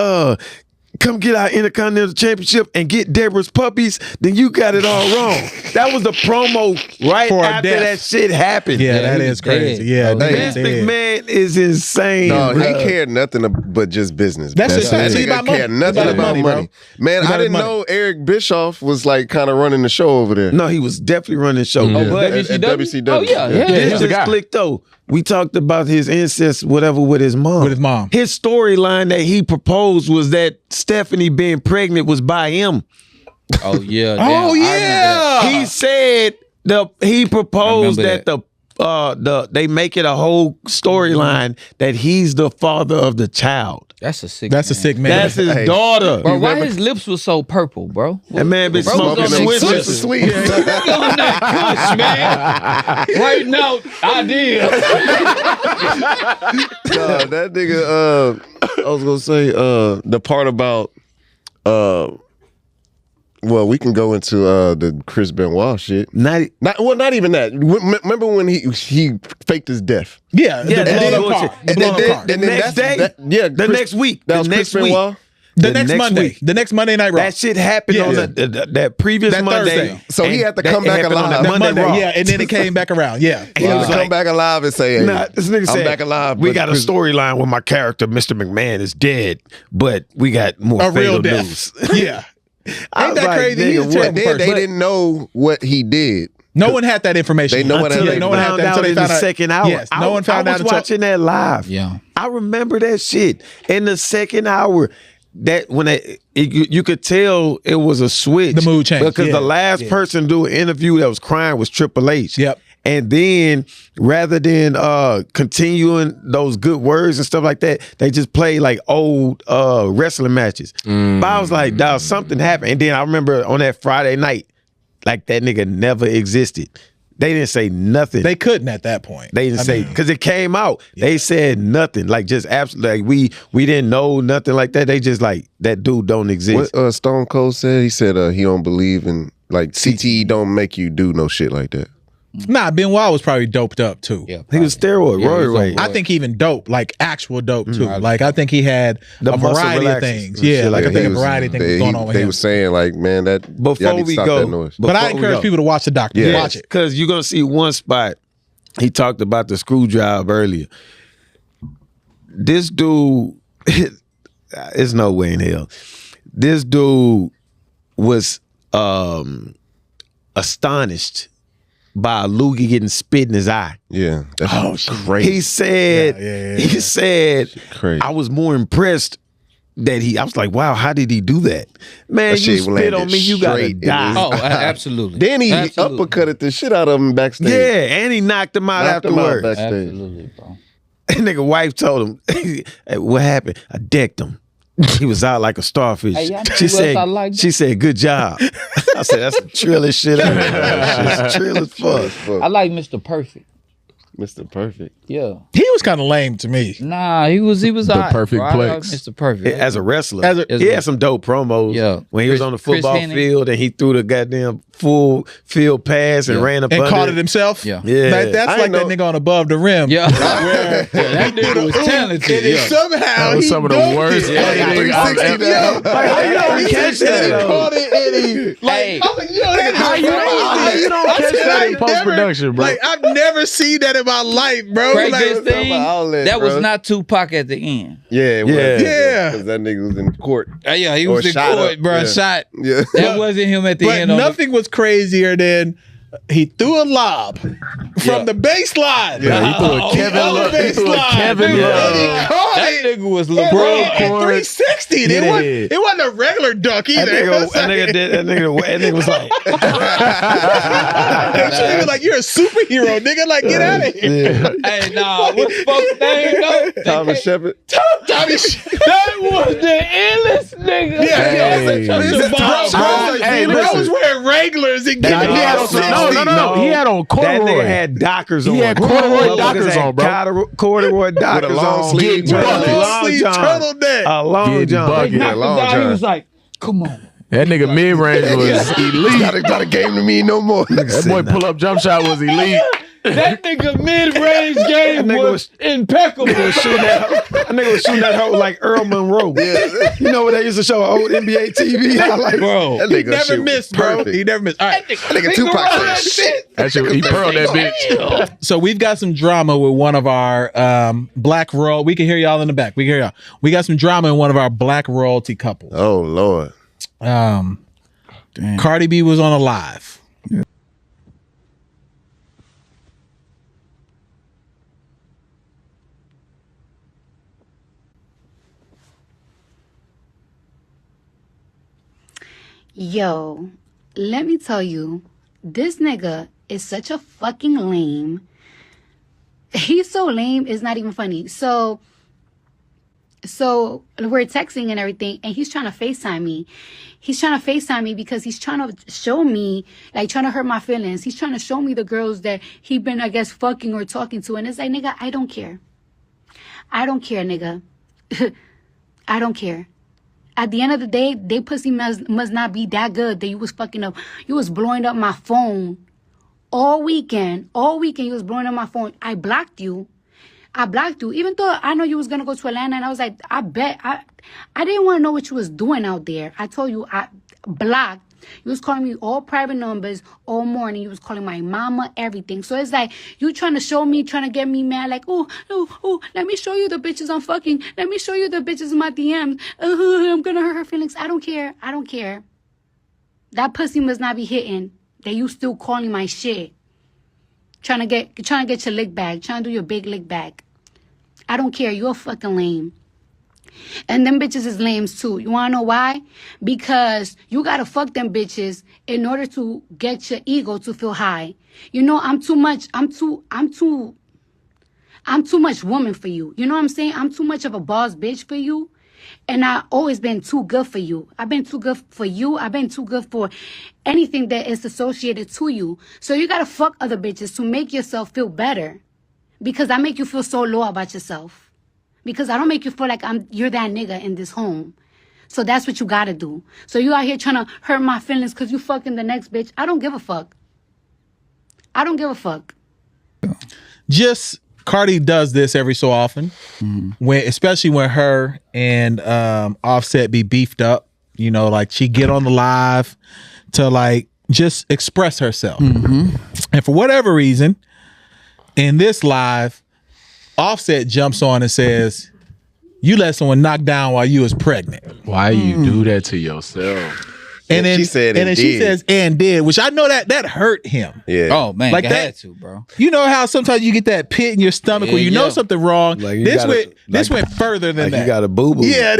come get our Intercontinental Championship and get Deborah's puppies, then you got it all wrong. That was the promo right after that shit happened. Yeah, that is crazy. Yeah, Vince McMahon is insane. No, bro. he cared nothing but just business. That's just that he nigga cared nothing about money. Man, I didn't know Eric Bischoff was like kind of running the show over there. No, he was definitely running the show. Oh, but At WCW. Oh, yeah. This just clicked though. We talked about his incest, whatever, with his mom. His storyline that he proposed was that Stephanie being pregnant was by him. Oh yeah. Oh yeah. He said he proposed that they make it a whole storyline that he's the father of the child. That's a sick man. That's his daughter. Bro, why his lips was so purple, bro? That man been smoking switches. Man. Writing out ideas. No, that nigga, I was gonna say the part about well, we can go into the Chris Benoit shit. Not even that. Remember when he faked his death? Yeah, the next week. That was Chris Benoit. The next Monday. The next Monday Night Raw. That shit happened on that previous Monday. Thursday. So he had to come back alive. That Monday, and then it came back around. Yeah. He had to come back alive and say, hey, this nigga said, I'm back alive. We got a storyline where my character, Mr. McMahon, is dead, but we got more fatal news. Yeah. Ain't that crazy? He's a terrible person. They didn't know what he did. No one had that information. They know what until they found out in the second hour. Yes, no one found out. I was watching that live. Yeah, I remember that shit in the second hour. That when you could tell it was a switch. The mood changed because the last person to do an interview that was crying was Triple H. Yep. And then rather than continuing those good words and stuff like that, they just played like old wrestling matches. But I was like, dog, something happened. And then I remember on that Friday night, like that nigga never existed. They didn't say nothing. They couldn't at that point. They didn't say because it came out. Yeah. They said nothing. Like just absolutely. Like we didn't know nothing like that. They just like that dude don't exist. What Stone Cold said? He said he don't believe in like CTE don't make you do no shit like that. Nah, Benoit was probably doped up too. Yeah, he was steroid. Roy. I think even dope, like actual dope too. Like I think he had a variety of things. Yeah, like I think a variety of things was going on with him. They were saying like, man, that before we go, but I encourage people to watch the documentary. Yeah, watch it because you're gonna see one spot. He talked about the screw job earlier. This dude, it's no way in hell. This dude was astonished by a loogie getting spit in his eye. Yeah, that's crazy. He said, crazy. I was more impressed that I was like, wow, how did he do that? Man, you spit on me, you gotta die. Oh, absolutely. Then he uppercutted the shit out of him backstage. Yeah, and he knocked him out afterwards. Absolutely, bro. And nigga wife told him, hey, what happened? I decked him. He was out like a starfish. Hey, she said, good job. I said, that's the trillest shit ever. It's trill as fuck. I like Mr. Perfect. Mr. Perfect. Yeah. He was kind of lame to me. Nah, he was the perfect plex. Mr. Perfect. As a wrestler. He had some dope promos. Yeah. When he was on the football field and he threw the goddamn full field pass and ran up and under caught it himself. Yeah. That's like that nigga on Above the Rim. Yeah. That nigga was talented. And somehow that was some of the worst editing I've ever. How you don't catch that? Caught it and he how you don't catch that in post production, bro? Like I've never seen that in my life, bro. Craziest thing, that was not Tupac at the end. Yeah, it was. Yeah. Because that nigga was in court. Yeah, he was in court, bro. Yeah. Shot. Yeah. That wasn't him at the end. But nothing was crazier than he threw a lob from the baseline. Yeah, he threw a Kevin Love. And he caught that it. nigga was Bro, LeBron. at 360. It wasn't a regular dunk either. That nigga was like, he was like, you're a superhero, nigga. Like, get out of here. yeah. Hey, nah, what's the fuck's name though? Thomas Shepard. Tommy Shepard. That was the illest nigga. Bro was wearing Wranglers and getting No. He had on corduroy. That nigga had Dockers on. He had corduroy Dockers on, bro. Corduroy Dockers With a long on. sleeve turtleneck. A long john. He was like, come on. That nigga mid range was elite. Not a game to me no more. That boy pull up jump shot was elite. That nigga mid-range game was impeccable. That nigga was shooting that hoe like Earl Monroe. Yeah. You know what they used to show on old NBA TV? Like, bro, that he nigga never missed, bro. perfect. He never missed. All right. That nigga Tupac said shit. That shit, he pearled that bitch. So we've got some drama with one of our black royal. We can hear y'all in the back. We can hear y'all. We got some drama in one of our black royalty couples. Oh Lord. Cardi B was on a live. Yo, let me tell you, this nigga is such a fucking lame. He's so lame, it's not even funny. So we're texting and everything, and he's trying to FaceTime me. He's trying to FaceTime me because he's trying to show me, like, trying to hurt my feelings. He's trying to show me the girls that he been, I guess, fucking or talking to. And it's like, nigga, I don't care. I don't care, nigga. I don't care. At the end of the day, they pussy must not be that good that you was fucking up. You was blowing up my phone all weekend. All weekend you was blowing up my phone. I blocked you. Even though I know you was going to go to Atlanta, and I was like, I didn't want to know what you was doing out there. I told you I blocked. You was calling me all private numbers all morning. You was calling my mama, everything. So it's like, you trying to show me, trying to get me mad, like, oh, let me show you the bitches I'm fucking. Let me show you the bitches in my DMs. I'm going to hurt her feelings. I don't care. That pussy must not be hitting. That you still calling my shit. Trying to get your lick back. Trying to do your big lick back. I don't care. You're fucking lame. And them bitches is lames too. You wanna know why? Because you gotta fuck them bitches in order to get your ego to feel high. You know, I'm too much woman for you. You know what I'm saying? I'm too much of a boss bitch for you. And I've always been too good for you. I've been too good for you. I've been too good for anything that is associated to you. So you gotta fuck other bitches to make yourself feel better. Because I make you feel so low about yourself. Because I don't make you feel like you're that nigga in this home. So that's what you gotta do. So you out here trying to hurt my feelings because you fucking the next bitch. I don't give a fuck. I don't give a fuck. Just Cardi does this every so often, especially when her and Offset be beefed up. You know, like she get on the live to like just express herself, and for whatever reason, in this live, Offset jumps on and says, "You let someone knock down while you was pregnant. Why you do that to yourself?" And then she said, and then she says, "and did," which I know that hurt him. Yeah. Oh man, Like like that- had to, bro. You know how sometimes you get that pit in your stomach when you know something wrong. Like you this gotta- went like- further than Like that. you got a boo boo. Yeah.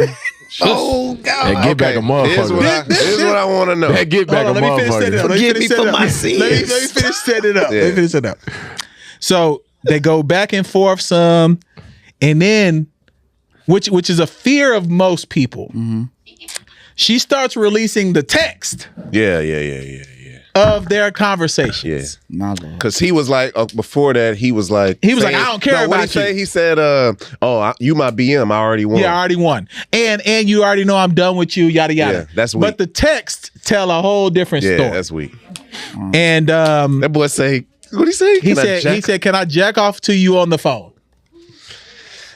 Oh God. And get back a motherfucker. Here's what I want to know. That get back Hold a on, let me finish setting it up. motherfucker. Let me Forgive finish me setting for it up. my sins. Let me finish setting it up. Yeah. Let me finish it up. So they go back and forth some, and then, which is a fear of most people. She starts releasing the text Yeah. of their conversations. Yeah. My lord. Because he was like, before that, he was like, I don't care What'd about he say? you. He said, you my BM. I already won. Yeah, I already won. And you already know I'm done with you, yada yada. Yeah, that's weak. But the text tell a whole different Yeah, story. that's weak. And That boy say, what'd he say? he said, "Can I jack off to you on the phone?"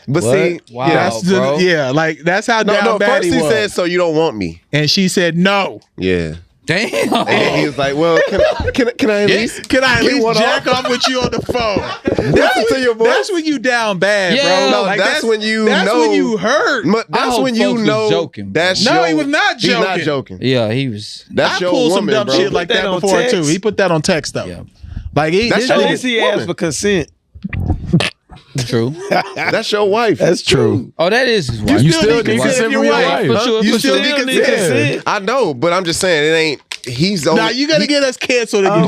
But see, Wow, yeah, bro. Yeah, like that's how down bad first he was. said, so you don't want me. And she said, "No." Yeah. Damn. And then he was like, well, can I at least Can I at get least one jack off? off with you on the phone? Listen to your voice. That's when you down bad, Yeah. bro. No, that's when you That's know. when you hurt. That's hope when you folks was know. joking, bro. That's No, your, he was not He's not joking. joking. Yeah, he was. That's I your pulled some woman, dumb bro. shit like Put that that on before text. too. He put that on text though. Yeah. Like he, That's this At your nigga- least he woman. asked for consent. True. That's your wife. That's true. Oh, that is his wife. You still need need consent consent from your wife. For sure. You For still sure. need consent. I know, but I'm just saying it ain't. He's on. Nah, you gotta get us canceled again.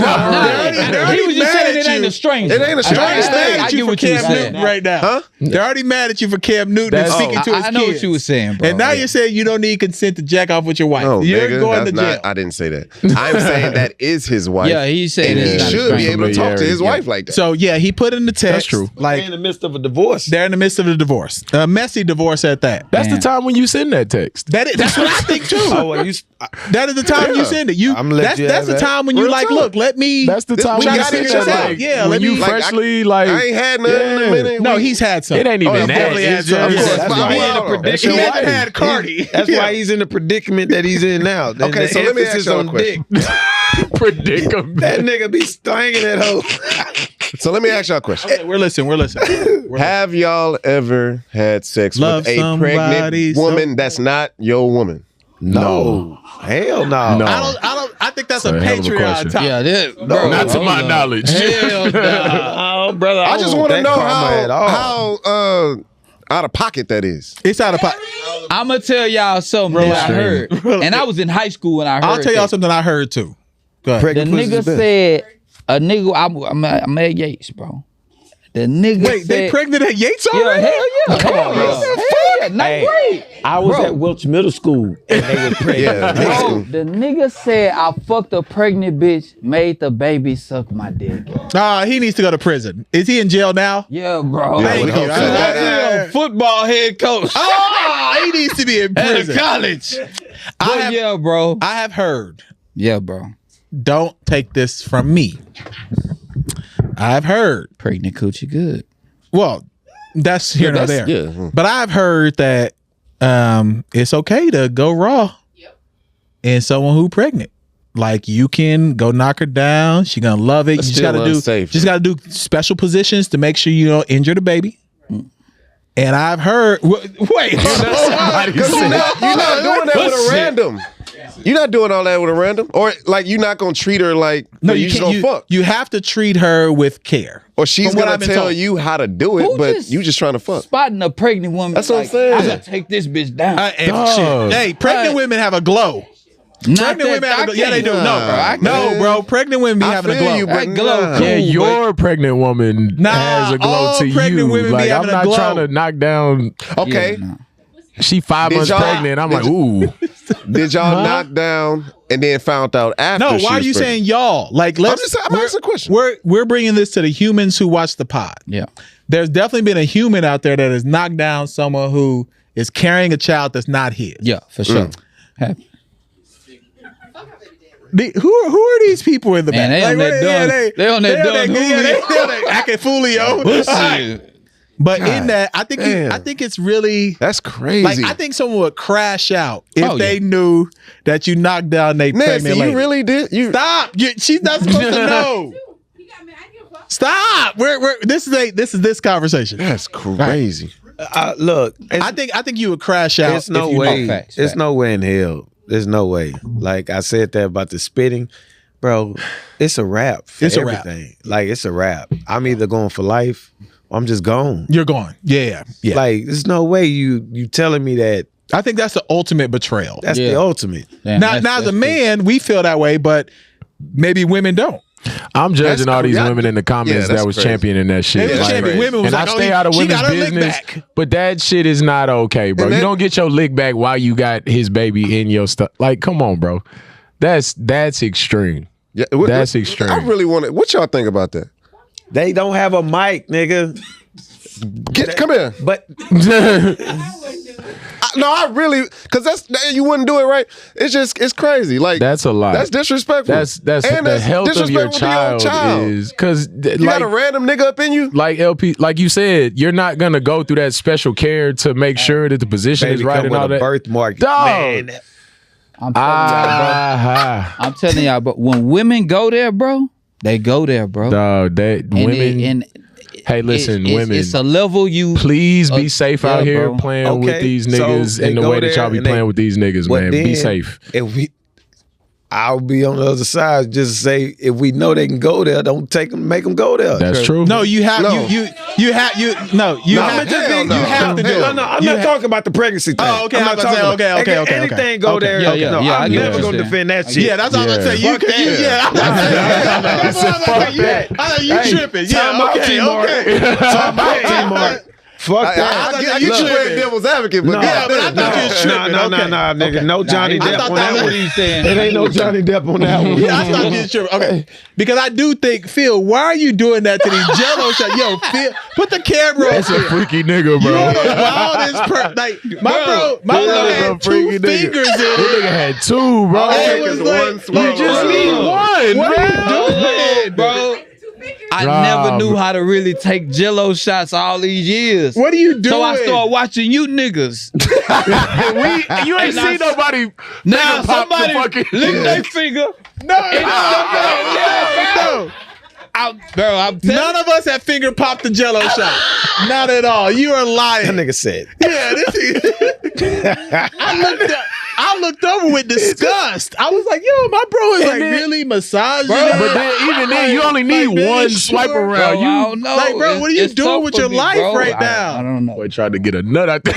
He was just saying it ain't a stranger. It ain't a stranger. They're already mad I at get you for what you were Cam saying. Newton right now. Huh? They're already mad at you for Cam Newton and That's- speaking to his I know kids. what you were saying, bro. And now you're saying you don't need consent to jack off with your wife. No, You're nigga, going to that's jail. not. I didn't say that. I'm saying that is his wife. Yeah, he's saying and he it's not should be his able to talk to his familiarity. wife like that. So yeah, he put in the text. That's true. They're Like in the midst of a divorce. they're in the midst of a divorce, a messy divorce at that. That's Man. the time when you send that text. That's what I think too. Oh, well, That is the time you send it. I'm gonna let you That's have the that. time when you Real like, talk. look, let me. That's the time we when you gotta send figure that. this out. Like, Yeah, when let you me- Like, freshly I ain't had nothing in a minute. No, he's had some. It ain't even Oh, that. definitely It's had just- some. That's why he in a That's He your predicament. hasn't wife. had Cardi. That's why he's in the predicament that he's in now. Okay, The so let me ask emphasis y'all a on question. dick. predicament. That nigga be slanging that hoe. So let me ask y'all a question. Okay, we're listening. Have y'all ever had sex Love with a somebody pregnant so- woman that's not your woman? No. Hell no. No. I think that's That's a a hell of a Patreon question. topic. Yeah, that, bro. Not to hold my on. knowledge. Hell no. Oh, brother. I just want to that know karma at all. how out of pocket that is. It's out of pocket. I'm gonna tell y'all something that I heard, and I was in high school when I heard. I'll tell y'all that. something I heard too. Go ahead. The Pregnant pussy's nigga the best. said, a nigga, I'm at Yates, bro. The nigga Wait, said, they pregnant at Yates Yeah, already? hell yeah. Come on, bro. Hell yeah. Ninth grade. I was Bro. at Welch Middle School and they were pregnant. Yeah. Bro, the nigga said I fucked a pregnant bitch, made the baby suck my dick. He needs to go to prison. Is he in jail now? Yeah, bro. Yeah, we Thank hope you. so. I- Football head coach He needs to be in at a prison. college. I Yeah, bro. have heard. Yeah, bro. Don't take this from me. I've heard. Pregnant coochie good. Well, that's here nor there. Yeah. But I've heard that it's okay to go raw in someone who pregnant. Like you can go knock her down. She gonna love it. That's You just gotta still do unsafe. just gotta do special positions to make sure you don't injure the baby. And I've heard. Wait, Somebody Because said- you're not doing that with a random. You're not doing all that with a random. Or like you're not gonna treat her like no, you you just can't. gonna fuck. You have to treat her with care. Or she's From what gonna I've been tell told. you how to do it, Who but just you just trying to fuck. Spotting a pregnant woman. That's what I'm like, saying. I'm gonna take this bitch down. And Dog. shit. Hey, pregnant women have a glow. Not Pregnant women have a glow. Yeah, they do. Nah, No, man. bro. Pregnant women be I having a feel glow. you, but That glow nah. cool. Yeah, your pregnant woman Nah, has a glow all to pregnant you. women be Like I'm having a not glow. trying to knock down. Okay. Yeah, no. She 5 months pregnant. I'm like, ooh. Did y'all knock down and then found out after? No, why are you saying y'all? Like, I'm asking a question. We're bringing this to the humans who watch the pod. Yeah. There's definitely been a human out there that has knocked down someone who is carrying a child that's not his. Yeah, for sure. Happy. Who are these people in the back? They on that dumb acting Fulio. But in that, I think it's really that's crazy. Like I think someone would crash out if they knew that you knocked down their pregnant lady. You really did. Stop. She's not supposed to know. Stop. This is this conversation. That's crazy. Look, I think you would crash out. It's no way. It's no way in hell. There's no way. Like I said that about the spitting, bro. It's a wrap. It's everything. A wrap. Like it's a wrap. I'm either going for life. I'm just gone. You're gone. Yeah. Like there's no way you telling me that. I think that's the ultimate betrayal. That's the ultimate. Yeah, now as a man, we feel that way, but maybe women don't. I'm judging all these women in the comments that was championing that shit. Women was and I stay out of women's business, but that shit is not okay, bro. You don't get your lick back while you got his baby in your stuff. Like, come on, bro. That's extreme. Yeah, that's extreme. I really want to. What y'all think about that? They don't have a mic, nigga. Come here. But no, I really, because you wouldn't do it, right? It's crazy. Like that's a lot. That's disrespectful. That's the health of your child is because you got a random nigga up in you. Like LP, like you said, you're not gonna go through that special care to make sure that the position is right and all that. Birthmark, dog. I'm telling y'all, but when women go there, bro, they go there, bro. Dog, women. Hey, listen, women. It's a level you. Please be safe out here playing with these niggas in the way that y'all be playing with these niggas, man. Be safe. I'll be on the other side. Just say if we know they can go there, don't make them go there. That's true. No, you have you have to do it. No, I'm not talking about the pregnancy thing. Oh, okay. I'm not talking Okay. Anything go there. I'm never gonna defend that shit. Yeah, that's all I'm saying. You tripping? Yeah, okay. Time out, T-Mark. Fuck that. You playing devil's advocate, but I thought you was tripping. No, nigga. No Johnny Depp on that one. It ain't no Johnny Depp on that one. Yeah, I thought you was tripping. Okay. Because I do think, Phil, why are you doing that to these Jello shots? Yo, Phil, put the camera on. That's a freaky nigga, bro. You're the wildest like, my bro had 2 fingers in it. This nigga had 2, bro. You just need one. What are you doing, bro? I never knew how to really take Jello shots all these years. What are you doing? So I started watching you niggas. You ain't seen nobody. Now somebody lick their finger. No. None of us have finger popped the Jello shot. Not at all. You are lying. That nigga said. Yeah, I looked over with disgust. I was like, yo, my bro is really massaging. But then, even then, you only need one swipe around. Bro, I don't know. Like, bro, what are you doing with your life right now? I don't know. Boy tried to get a nut out there.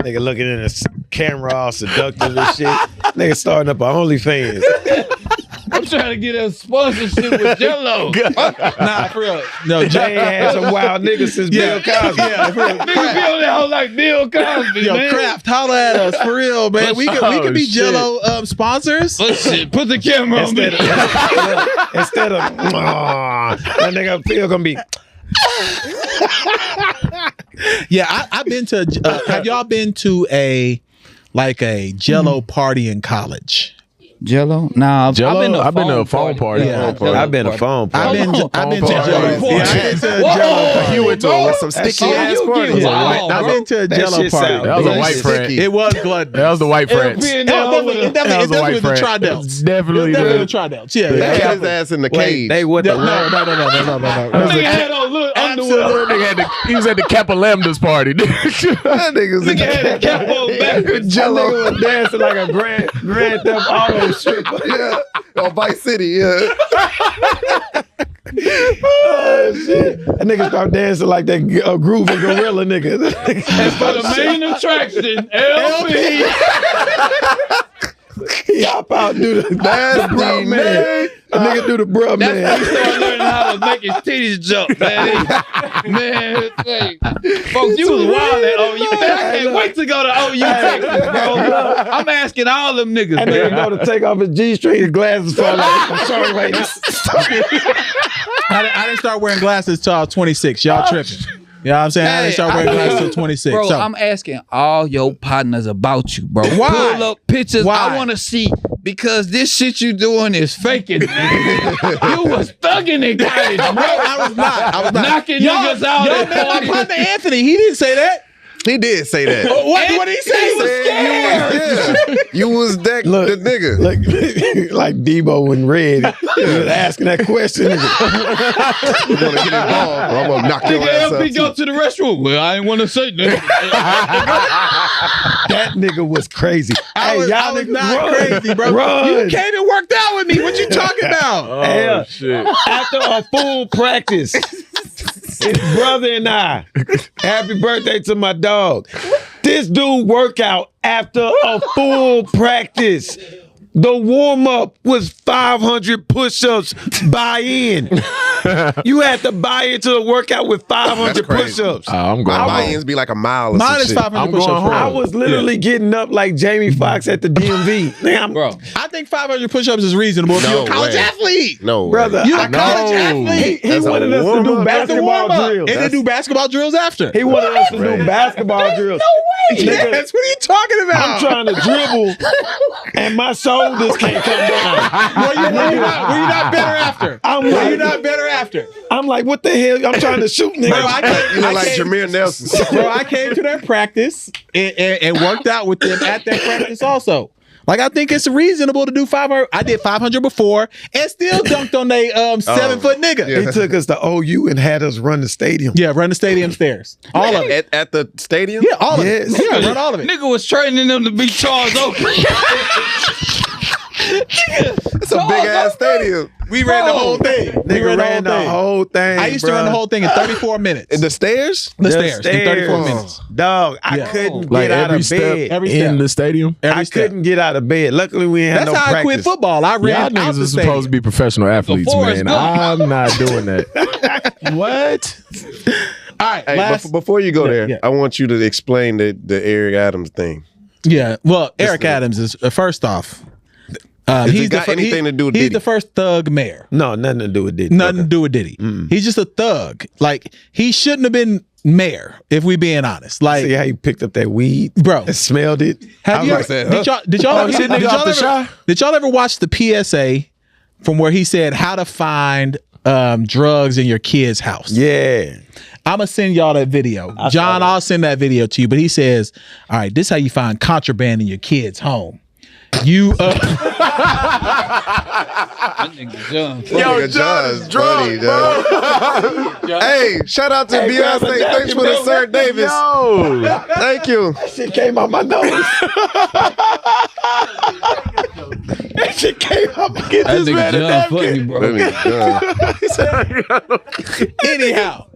Nigga looking in the camera all seductive and shit. Nigga starting up an OnlyFans. I'm trying to get a sponsorship with Jello. Nah, for real. No, Jay had some wild niggas since Bill Cosby. Yeah, for real. Nigga be on that hoe like Bill Cosby, Yo, man. Kraft, holla at us for real, man. We could be Jello sponsors. Oh shit, put the camera on me. Instead of that nigga Phil gonna be. Yeah, I've been to. Have y'all been to a Jello party in college? Jello? Nah, Jello? I've been to a phone party. Yeah, I've been to a phone party. I've been to Jello. You went to some sticky ass party. I've been to a Jello party. That was a white friend. It was glutton. That was the white friends. It definitely the Tridelts. Definitely the Tridelts. Yeah, they had his ass in the cage. They what the no. Nigga had on little underwear. He was at the Kappa Lambda's party. That nigga had a cap on back with Jello was dancing like a Grand Theft Auto stripper. Yeah, on Vice City. Yeah. Oh shit! That nigga start dancing like that groovy gorilla nigga. And for the main attraction, LP. He hop out, do the bruh man. A nigga do the bruh man. That's when he started learning how to make his titties jump, man. Folks, you was wild at OU. Man, I can't wait to go to OU, Texas, bro. I'm asking all them niggas, And man. nigga go to take off his G-string, his glasses fall off. I'm sorry, ladies. I didn't start wearing glasses till I was 26. Y'all tripping. You know what I'm saying? I didn't start wearing glasses till 26. Bro, So, I'm asking all your partners about you, bro. Why? Pull up pictures. Why? I want to see because this shit you doing is faking. You was thugging in college, bro. I was not. Knocking niggas out Y'all at met my parties. partner Anthony. He didn't say that. He did say that. What did he say? He was scared. You was that the nigga. Like Debo when Red he was asking that question. You want to get involved, or I'm gonna knock your Nigga, ass LP out. go to the restroom. Well, I ain't want to say nothing. That nigga was crazy. I was niggas not crazy, bro. Run. You came and worked out with me. What you talking about? Oh, shit. After a full practice, his brother and I, happy birthday to my dog. This dude work out after a full practice. The warm-up was 500 push-ups buy-in. You had to buy into the workout with 500 push-ups. I'm going My home. buy-ins be like a mile or Mine some is shit. 500 I'm push-ups. going home. I was literally getting up like Jamie Foxx at the DMV. Man, Bro, I think 500 push-ups is reasonable if No you're a college way. athlete. No, brother, You're a I- college athlete. he That's a wanted us to warm-up. do That's That's the basketball warm-up. drills. And then do basketball drills after. He wanted us to do basketball drills. No way. Yes, what are you talking about? I'm trying to dribble, and my shoulders can't come down. Were you not better after? Were you not better after? I'm like, what the hell? I'm trying to shoot, nigga. Bro, I You look I like came- Jameer Nelson. Bro, I came to that practice and worked out with them at that practice also. Like, I think it's reasonable to do 500. I did 500 before and still dunked on they 7-foot nigga. yeah. He took us to OU and had us run the stadium. Yeah, run the stadium stairs. All of it. At the stadium? Yeah, all of it. Yes. Yeah, run all of it. nigga was training them to be Charles Oakley. It's a big ass stadium. We ran the whole thing. We Nigga ran the whole thing. I used to run the whole thing in 34 minutes. In the stairs? The stairs in 34 stairs. minutes. Dog, I Yeah. couldn't Like get out every of step bed. Every in step. the stadium. Every I step. couldn't get out of bed. Luckily, we ain't had That's no how practice. I quit football. I ran Y'all out niggas the are supposed to be professional athletes, Forrest man. Gump. I'm not doing that. What? All right, Hey, last. before you go there, yeah. I want you to explain the Eric Adams thing. Yeah, well, Eric Adams is first off. It got anything to do with He's Diddy? the first thug mayor. No, nothing to do with Diddy. Nothing to do with Diddy. He's just a thug. Like, he shouldn't have been mayor, if we being honest. Like, See how he picked up that weed, bro, and smelled it. have I you was ever, like, did y'all ever, shit, nigga off the shy? did y'all ever watch the PSA from where he said how to find drugs in your kid's house? yeah. I'm gonna send y'all that video. John, I'll send that video to you. But he says, all right, this is how you find contraband in your kid's home. You Nigga John's funny, dog. Hey, shout out to Beyonce. Thanks for the Sir Davis. Yo. Thank you. That shit came out my nose. That shit came out my That nigga John funny, bro. anyhow.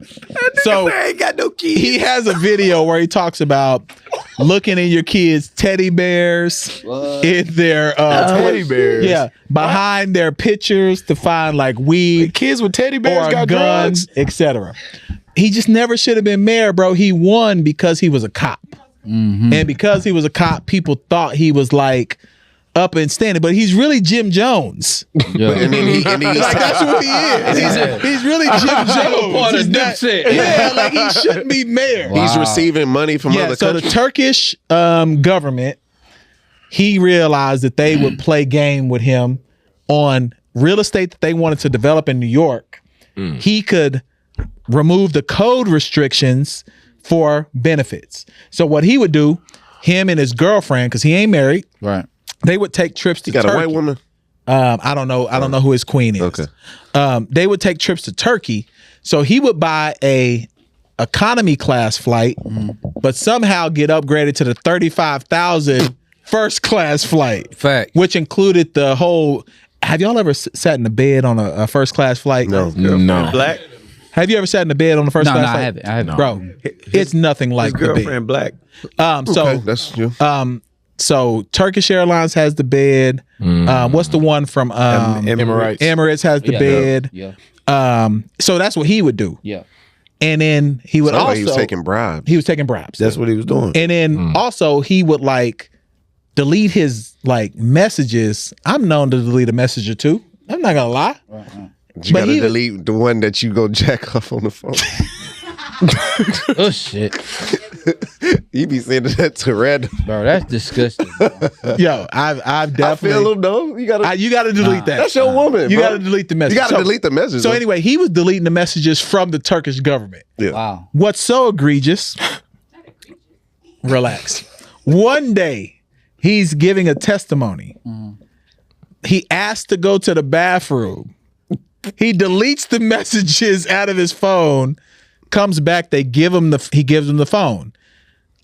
So I ain't got no keys. he has a video where he talks about looking in your kids' teddy bears in their Teddy bears? Yeah, behind their pictures to find like weed Kids with teddy bears or got guns, drugs. etc. He just never should have been mayor, bro. He won because he was a cop, and because he was a cop, people thought he was like up and standing, but he's really Jim Jones. Yeah. And then he's Like, that's what he is. He's really Jim Jones. Part of He's not- Dipset. yeah, like he shouldn't be mayor. He's receiving money from Yeah, other so the countries. Turkish government, he realized that they would play game with him on real estate that they wanted to develop in New York. He could remove the code restrictions for benefits. So what he would do, him and his girlfriend, because he ain't married, Right. they would take trips to Got Turkey. a white woman? I don't know who his queen is. Okay. They would take trips to Turkey. So he would buy a economy class flight, but somehow get upgraded to the 35,000 first class flight. Fact. Which included the whole. Have y'all ever sat in the bed on a first class flight? No. No. Black. Have you ever sat in the bed on the first No, class no, flight? I haven't. Bro, it's nothing like His the bed. girlfriend black. So Okay, that's you. So Turkish Airlines has the bed. What's the one from Emirates? Emirates has the bed. Yeah. So that's what he would do. Yeah. And then he would also he was taking bribes. He was taking bribes. That's what he was doing. And then also he would like delete his like messages. I'm known to delete a message or two. I'm not gonna lie. You gotta delete the one that you go jack off on the phone. Oh shit. You be sending that to random. Bro, that's disgusting. Yo, I've definitely. I feel him though. You gotta delete that. That's your woman. You bro. gotta delete the message. You gotta delete the message. So anyway, he was deleting the messages from the Turkish government. Yeah. Wow. What's so egregious? Relax. One day, he's giving a testimony. He asked to go to the bathroom. He deletes the messages out of his phone. Comes back. He gives him the phone.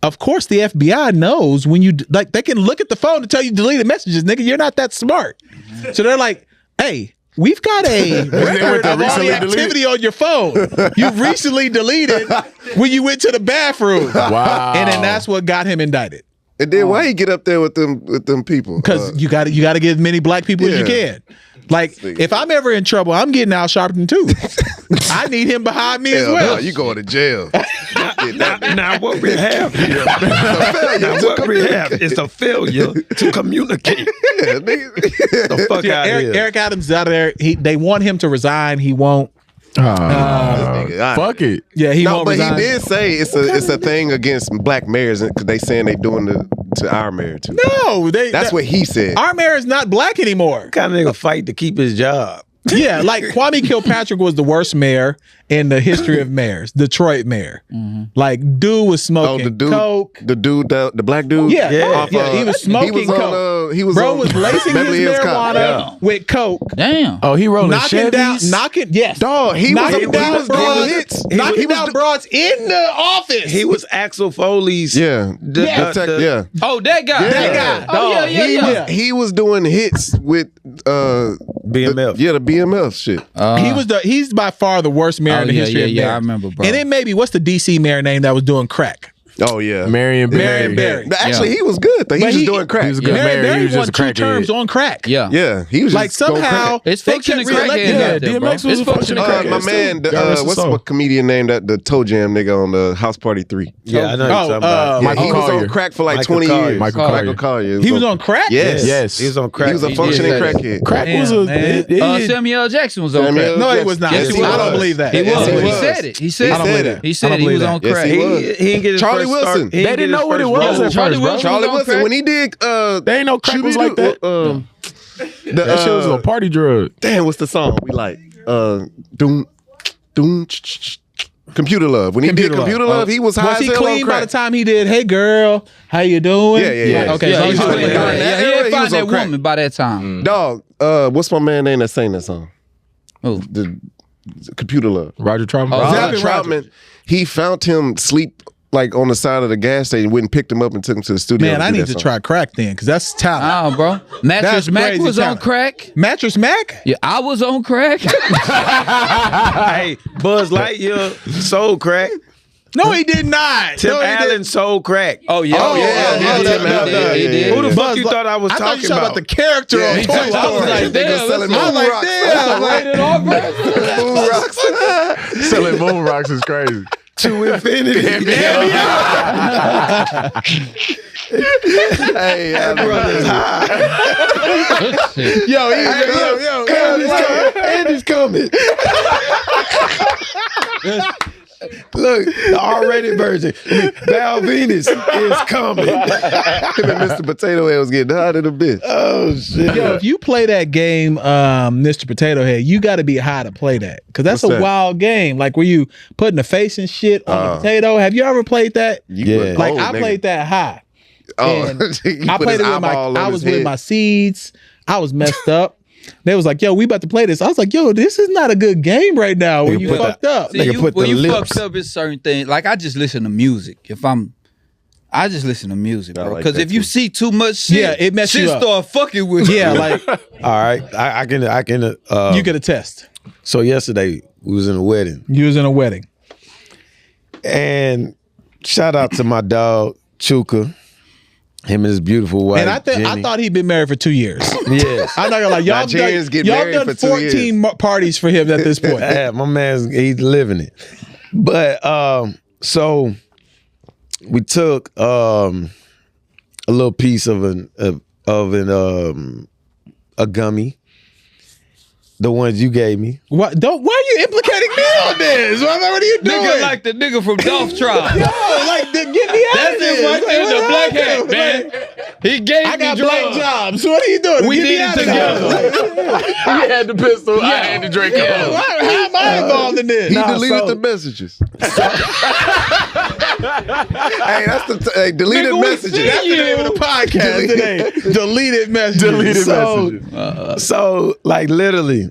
Of course, the FBI knows when you like. They can look at the phone to tell you deleted messages, nigga. You're not that smart. So they're like, "Hey, we've got a record of all the activity on your phone. You've recently deleted when you went to the bathroom." Wow. And then that's what got him indicted. And then why you get up there with them people? Because you got to get as many black people as you can. Like, if I'm ever in trouble, I'm getting Al Sharpton too. I need him behind me as well. No, you going to jail. Now what we have here, is a failure to communicate. The fuck out here. Eric Adams is out of there. They want him to resign. He won't. Fuck it. Yeah, he won't but resign. he did say it's a thing against black mayors because they saying they doing to our mayor too. No, that's what he said. Our mayor is not black anymore. What kind of nigga fight to keep his job? Yeah, like Kwame Kilpatrick was the worst mayor in the history of mayors. Detroit mayor. Like, dude was smoking coke. The black dude. Yeah, he was smoking coke. Bro was lacing his marijuana with coke. Damn. Oh, he rolling knocking Chevys? Dog, he knocking was down broads. hits. Knocking down broads in the office. He was Axel Foley's. Yeah. Oh, that guy. That guy. Oh, yeah. He was doing hits with BMF. the BMF shit. He's by far the worst mayor in the history of mayors. Yeah, I remember, bro. And then maybe what's the DC mayor name that was doing crack? Oh yeah, Marion Barry. But actually, he was good. Though. He was just doing crack. He was a good mayor. Barry He was won just 2 crackhead. terms on crack. Yeah, he was like just going somehow it's they functioning kept reelecting crackhead him. out there, bro. DMX was a functioning crackhead. my man, what's the comedian name that the Toe Jam nigga on the House Party 3? Yeah, I know you're talking about. He was Collier. on crack for like Michael 20 Collier. years. Michael Collier. He was on crack? Yes. He was on crack. He was a functioning crackhead. Crack was a Samuel L. Jackson was on crack. No, he was not. Yes, he I don't was. believe that. He was. Yes, he He was. said it. He said I don't believe it. that. He said he was on Yes, crack. he was. He didn't get his Charlie first start. Wilson. He They didn't know what it was at Charlie first, bro. Wilson. Charlie was on Wilson crack. when he did They ain't know crack was like that. That shit was a party drug. Damn, what's the song we like? Doom, Computer Love. When he did Computer Love, he was high Was as he hell on clean by crack. the time he did, "Hey girl, how you doing?" Yeah. Okay, Yeah, so he he's was clean. clean. Yeah, Yeah, he he had was found on that crack. woman by that time. Dog, what's my man name that sang that song? Oh. The Computer Love. Roger Troutman. Roger Troutman. He found him sleep like on the side of the gas station, went and picked him up and took him to the studio. Man, I need to try crack then, because that's talent. Oh, bro. Mattress That's Mac crazy was on talent. crack. Mattress Mac? Yeah, I was on crack. Hey, Buzz Lightyear sold crack. No, he did not. Tim No, he Allen didn't. sold crack. Oh, yeah. He did. Who the fuck Buzz you thought I was I thought you talking talking about? about the character on me Toy too. I was Story. like, they go selling I was moon like, rocks. damn. Moon rocks. Selling moon rocks is crazy. To infinity. Hey, That brother's high. Yo, Andy's coming. Look, the R-rated version. Val Venus is coming. him and Mr. Potato Head was getting hot in a bitch. Oh shit! Yo, if you play that game, Mr. Potato Head, you got to be high to play that, because that's What's a that? wild game. Like where you putting the face and shit on the potato. Have you ever played that? Yeah. Like I played that high. And He I put played his it with eyeball on I his was with head. my seeds. I was messed up. They was like, "Yo, we about to play this." I was like, "Yo, this is not a good game right now." When you put fucked up. See, Nigga put when the you lips. fucked up, it's certain things. Like I just listen to music. I just listen to music, bro. like Because that if you too. see too much shit, Yeah, it messes you up. start fucking with you. Yeah, like All right, I can. you could attest. So yesterday we was in a wedding, You was in a wedding. and shout out to my dog Chuka. Him and his beautiful wife. And I thought he'd been married for 2 years. Yes. I'm not gonna lie. Y'all done 14 parties for him at this point. Yeah, my man's he's living it. But so we took a little piece of a gummy. The ones you gave me. What? Why are you implicating me on this? What are you doing? Nigga like the nigga from Dolph tribe. Yo, like, get me out That's of this. it right there, the black hat, man. He gave I me got drugs. black jobs. So what are you doing? We Get me did it out of together. He had the pistol. I had the drink. here. How am I involved in this? He deleted the messages. Hey, that's the deleted messages. That's the name of the podcast today. Deleted messages. So like literally,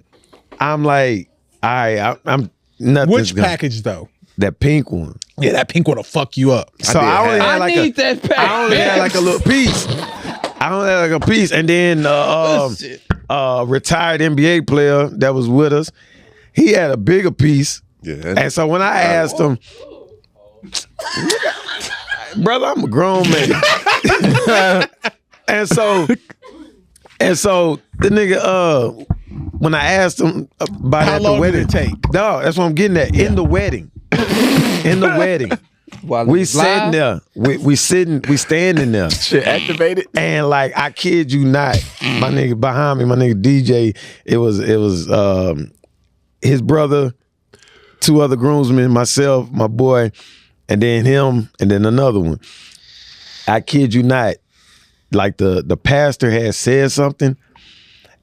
I'm like, all right, I'm nothing. Which package though? That pink one. Yeah, that pink one will fuck you up. So I only had like a little piece. I only had like a piece, and then retired NBA player that was with us, he had a bigger piece. Yeah. And so when I asked him, brother, I'm a grown man. and so the nigga, when I asked him about how long did it take? No, that's what I'm getting at. In the wedding. While We it's sitting live? there. We standing there. Shit activated. And like I kid you not, my nigga behind me, my nigga DJ, it was his brother, 2 other groomsmen, myself, my boy, and then him, and then another one. I kid you not, like the pastor had said something,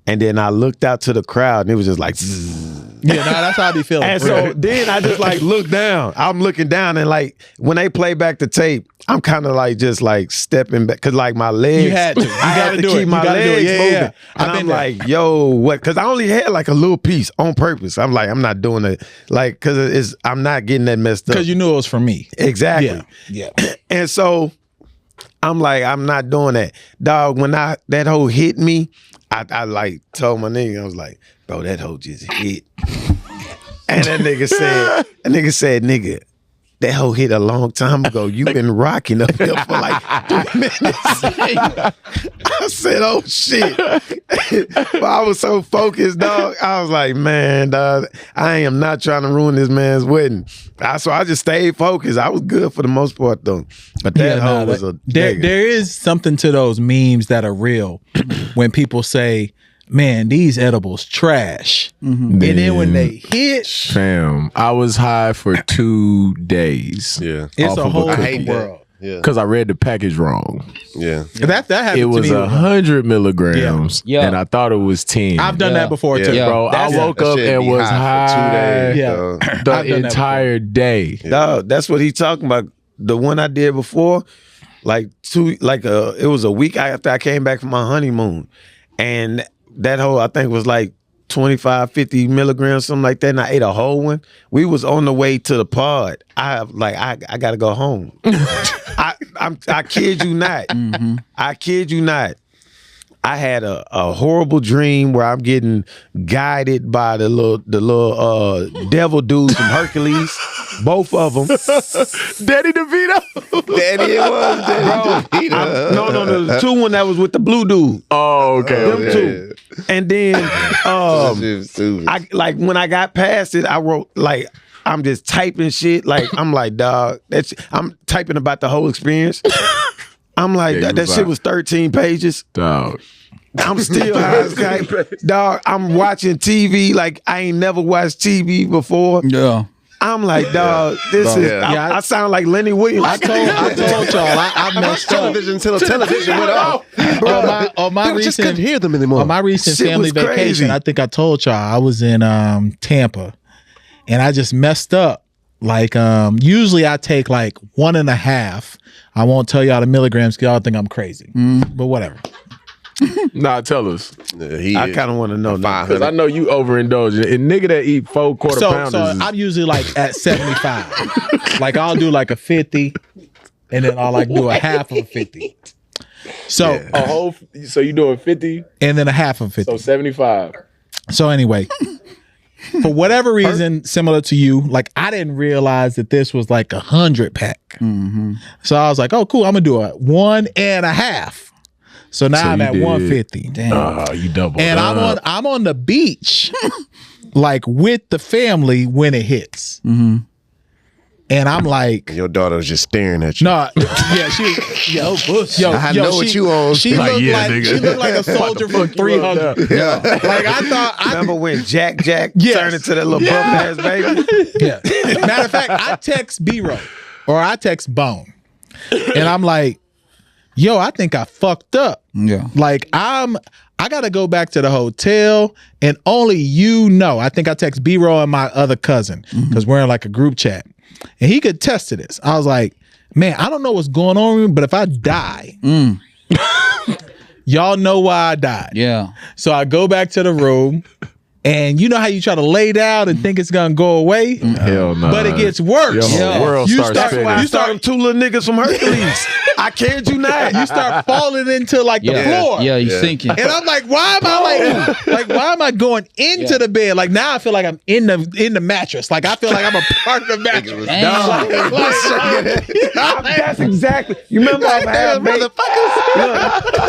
and then I looked out to the crowd, and it was just like, zzz. Yeah, that's how I be feeling. And so then I just like look down. I'm looking down, and like when they play back the tape, I'm kind of like just like stepping back because like my legs. You had to. I had to keep my legs moving. Yeah. And I'm like, yo, what? Because I only had like a little piece on purpose. I'm like, I'm not doing it, like, because I'm not getting that messed up. Because you knew it was for me. Exactly. Yeah. And so I'm like, I'm not doing that, dog. When that hoe hit me, I like told my nigga, I was like, bro, that hoe just hit. And that nigga said, nigga, that hoe hit a long time ago. You been rocking up here for like 3 minutes. I said, oh shit. But I was so focused, dog. I was like, man, dog, I am not trying to ruin this man's wedding. So I just stayed focused. I was good for the most part though. But that hoe was a there is something to those memes that are real when people say, man, these edibles trash. Mm-hmm. And then when they hit, fam, I was high for 2 days. Yeah, it's a whole different world. Yeah, because I read the package wrong. Yeah, that happened. It was 100 milligrams, and I thought it was 10. I've done that before too, bro. I woke up and was high for 2 days. The entire day. Dog, that's what he talking about. The one I did before, it was a week after I came back from my honeymoon, and that whole, I think, was like 25, 50 milligrams, something like that, and I ate a whole one. We was on the way to the pod. I gotta go home. I kid you not. Mm-hmm. I kid you not. I had a horrible dream where I'm getting guided by the little devil dudes from Hercules, both of them. Daddy DeVito. Daddy, it was Daddy DeVito. No, the 2 one that was with the blue dude. Oh, okay. Them 2. And then I like when I got past it, I wrote like I'm just typing shit. Like I'm like, dog, I'm typing about the whole experience. I'm like, that shit was 13 pages. Dog. I'm still high as kite. Dog, I'm watching TV like I ain't never watched TV before. Yeah. I'm like, dog, this is. I sound like Lenny Williams. I told y'all, I messed up. Television until the television went off. On my recent, just couldn't hear them anymore. On my recent Shit family was crazy. vacation, I think I told y'all I was in Tampa, and I just messed up. Like usually I take like 1.5. I won't tell y'all the milligrams because y'all think I'm crazy, but whatever. Nah, tell us. I kind of want to know because I know you overindulging. A nigga that eat 4 quarter pounders. So I'm usually like at 75. Like I'll do like a 50, and then I'll like do a half of a 50. So a whole. So you doing 50, and then a half of 50. So 75. So anyway, for whatever reason, similar to you, like I didn't realize that this was like 100 pack. So I was like, oh, cool. I'm gonna do a 1.5. So now I'm at 150. Damn. You double. And I'm on the beach, like with the family when it hits. And I'm like, your daughter was just staring at you. no, yo, I know what you on. She Like, looked yeah, like nigga. she looked like a soldier from 300. Yeah. Like I thought, Remember when Jack Yes. turned into that little buff ass baby? yeah. Matter of fact, I text B-Roll or I text Bone, and I'm like, yo, I think I fucked up. Yeah. Like I gotta go back to the hotel, and only you know. I think I text B-Roll and my other cousin because we're in like a group chat, and he could test to this. I was like, man, I don't know what's going on with me, but if I die, y'all know why I died. Yeah. So I go back to the room, and you know how you try to lay down and think it's gonna go away? Hell no. But it gets worse. Your whole world You starts start- spinning. I saw them two little niggas from Hercules. I kid you not. You start falling into like the floor. Yeah, you sinking. And I'm like, why am I like why am I going into the bed? Like now I feel like I'm in the mattress. Like I feel like I'm a part of the mattress. That's exactly. You remember I had bait? Look,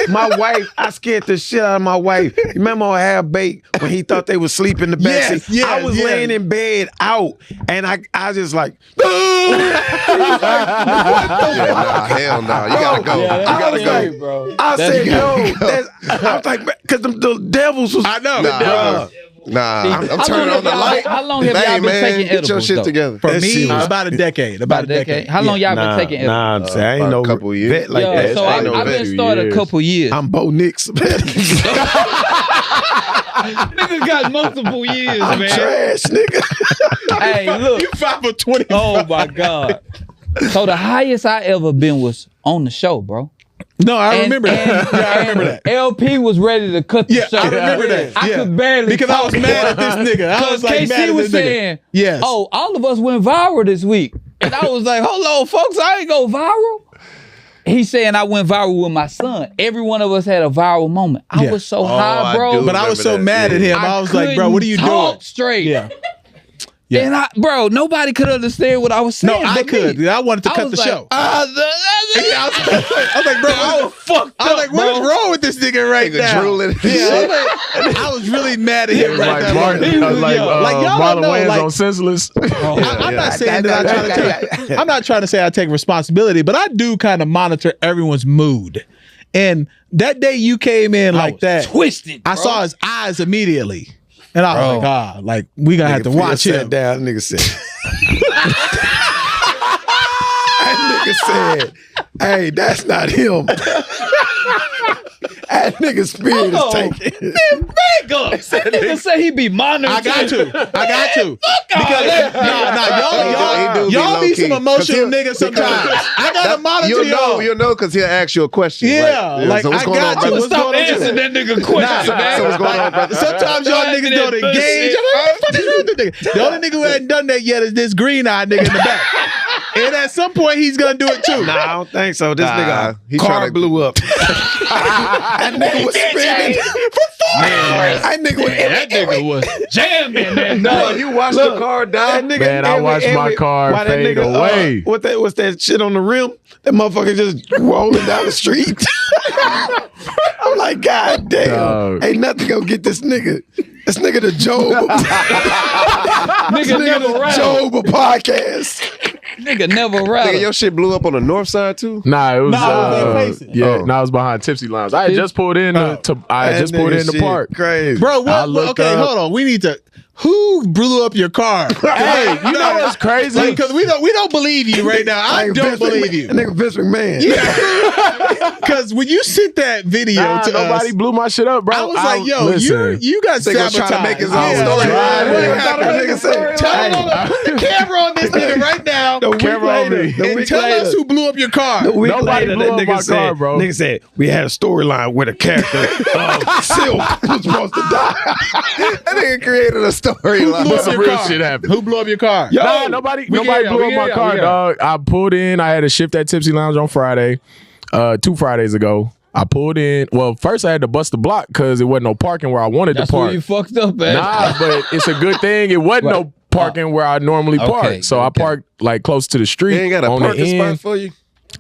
my wife, I scared the shit out of my wife. You remember I had bait when he thought they was sleep in the backseat? Yes, I was laying in bed out, and I just like, Hell no. You gotta go. Yeah, You gotta go. great, bro. I That's said, good. yo, I was like, because the devils was. I know. I'm turning on the light. How long have Hey, y'all been man, taking get your edibles, shit though? together. For That me, shit was- about a decade. About a decade. How long y'all been taking edibles? I ain't About no a couple years. vet like Yo, that. so ain't no I've vet. been started a couple years. I'm Bo Nix. Nigga got multiple years, I'm trash, nigga. Hey, look. 5 or 20. Oh my God. So the highest I ever been was on the show, bro. No, I remember that. Yeah, I remember that. LP was ready to cut the Yeah, show. I remember that. I Yeah. could barely Because I was talk. mad at this nigga. I was like KC mad at was this nigga. saying, Yes. oh, all of us went viral this week. And I was like, hold on, folks, I ain't go viral. He's saying I went viral with my son. Every one of us had a viral moment. I Yeah. was so I high, bro. do. But I was so Remember that. mad at him. I was like, bro, what are you couldn't doing? talk straight. Yeah. Yeah. And bro, nobody could understand what I was saying. No, I but could. me. I wanted to cut was the like, show. I I was like, bro, I was fucked I was up, like, what's bro. wrong with this nigga right Nigga now? drooling. Yeah, I was really mad at him right Like now. Martin, He was, like yo, like, y'all Marlon don't know, Wayans like- on Senseless. I'm not saying that I'm not trying to say I take responsibility, but I do kind of monitor everyone's mood. And that day you came in like that, twisted. I bro. said his eyes immediately. And I was like, like we gonna have to watch him. Down, nigga said. That nigga said, hey, that's not him. That nigga spirit is taken. Back up. That nigga say he be monitoring. I got to. Because He do y'all be low-key. some emotional 'Cause niggas sometimes. I gotta monitor You'll y'all. know because he'll ask you a question. Yeah, like, so what's I going got on, you. brother? What's Stop going on? answering that nigga question, man. So what's going on, brother? Sometimes y'all niggas don't engage. I'm like, what the fuck is wrong with this nigga? The only nigga who hadn't done that yet is this green-eyed nigga in the back. And at some point, he's gonna do it too. Nah, I don't think so. This nigga he car tryna- blew up. That nigga was spinning for 4 hours. That nigga was jamming that No, you watched the car die. That nigga, Man, I watched my car why that fade nigga, away. What's that shit on the rim? That motherfucker just rolling down the street. I'm like, God damn. Dog. Ain't nothing gonna get this nigga. This nigga the Job. Nigga never rap. Job a podcast. Nigga never rap. Nigga, your shit blew up on the north side too? Nah, it was facing. yeah. Oh. No, I was behind Tipsy Lounge. I had just pulled in the park. Crazy. Bro, I what? looked Okay, up. hold on. We need to. Who blew up your car? Hey, you know what's crazy? Because we don't believe you right now. I don't believe you. That nigga Vince McMahon. Because when you sent that video Nah, to nobody us, blew my shit up, bro. I was like, yo, listen. you got Nigga was sabotaged. trying to make his own Yeah, story. like, what Yeah. happened? Nigga said, Put the camera on this nigga right now. The week Camera on later, me. the And week tell later, us who blew up your car. the week Nobody later, blew that up nigga my said, car, bro. Nigga said we had a storyline where the character Silk was supposed to die. That nigga created a storyline. Blew up Some your real car. shit happened. Who blew up your car? Nah, nobody we blew get up my y'all, car, we get dog. I pulled in. I had a shift at Tipsy Lounge on Friday, 2 Fridays ago. I pulled in. Well, first I had to bust the block because it wasn't no parking where I wanted to park. That's where you fucked up, man. Nah, but it's a good thing it wasn't no parking where I normally park. So I parked like close to the street. They ain't got a parking spot for you?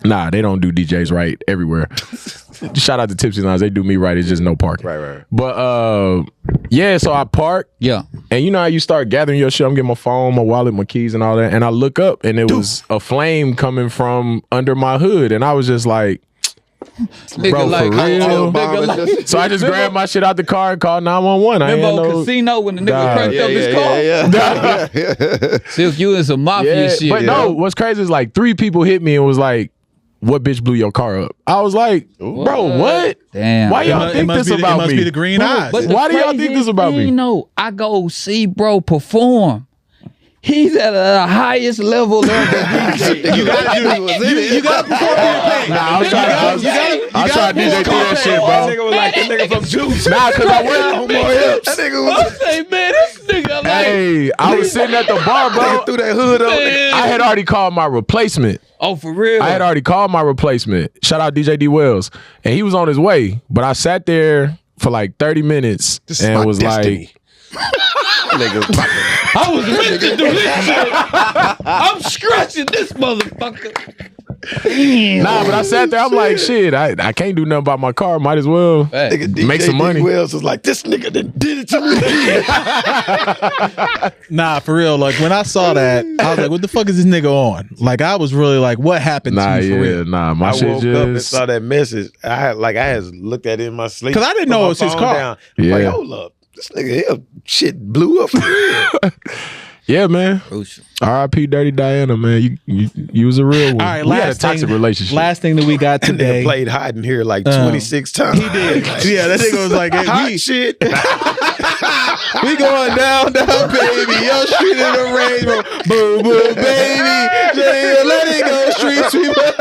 Nah, they don't do DJs right everywhere. Shout out to Tipsy Lines. They do me right. It's just no parking. Right. But yeah, so I parked. Yeah. And you know how you start gathering your shit. I'm getting my phone, my wallet, my keys, and all that. And I look up, and it was a flame coming from under my hood, and I was just like, bro, for real? So I just grabbed my shit out the car and called 911. Remember Casino when the nigga cranked up his car? Silk, you in some mafia shit. But no, what's crazy is like 3 people hit me and was like, what bitch blew your car up? I was like, bro, what? Damn. Why y'all think this about me? It must be the green eyes. But why do y'all think this about me? You know, I go see bro perform. He's at the highest level of the DJ. You gotta perform your pain. Nah, I was trying to DJ through that shit, bro. That nigga was like, that nigga from Juice. Nah, cause I went more hips. That nigga was. Hey, man, this nigga like. Hey, I was sitting at the bar, bro. Threw that hood up. I had already called my replacement. Oh, for real? I had already called my replacement. Shout out DJ D Wells. And he was on his way. But I sat there for like 30 minutes and was like, I was meant to do this shit. I'm scratching this motherfucker. Nah, but I sat there. I'm like, shit, I can't do nothing about my car. Might as well make some money. Wells was like, this nigga done did it to me. Nah, for real. Like when I saw that, I was like, what the fuck is this nigga on? Like I was really like, what happened to me for real? Nah, my I shit woke up and saw that message. I had looked at it in my sleep. Because I didn't know it was his car. Like, hold up. This nigga here, shit blew up for real. Yeah, man. R.I.P. Dirty Diana, man. You was a real one. All right, we had a toxic relationship. Last thing that we got today. Nigga played hide in here like 26 times. He did. Yeah, that nigga was like, hot shit. We going down, baby. Yo, street in the rainbow. Boom, boom, baby. Yeah, let it go, street sweeper.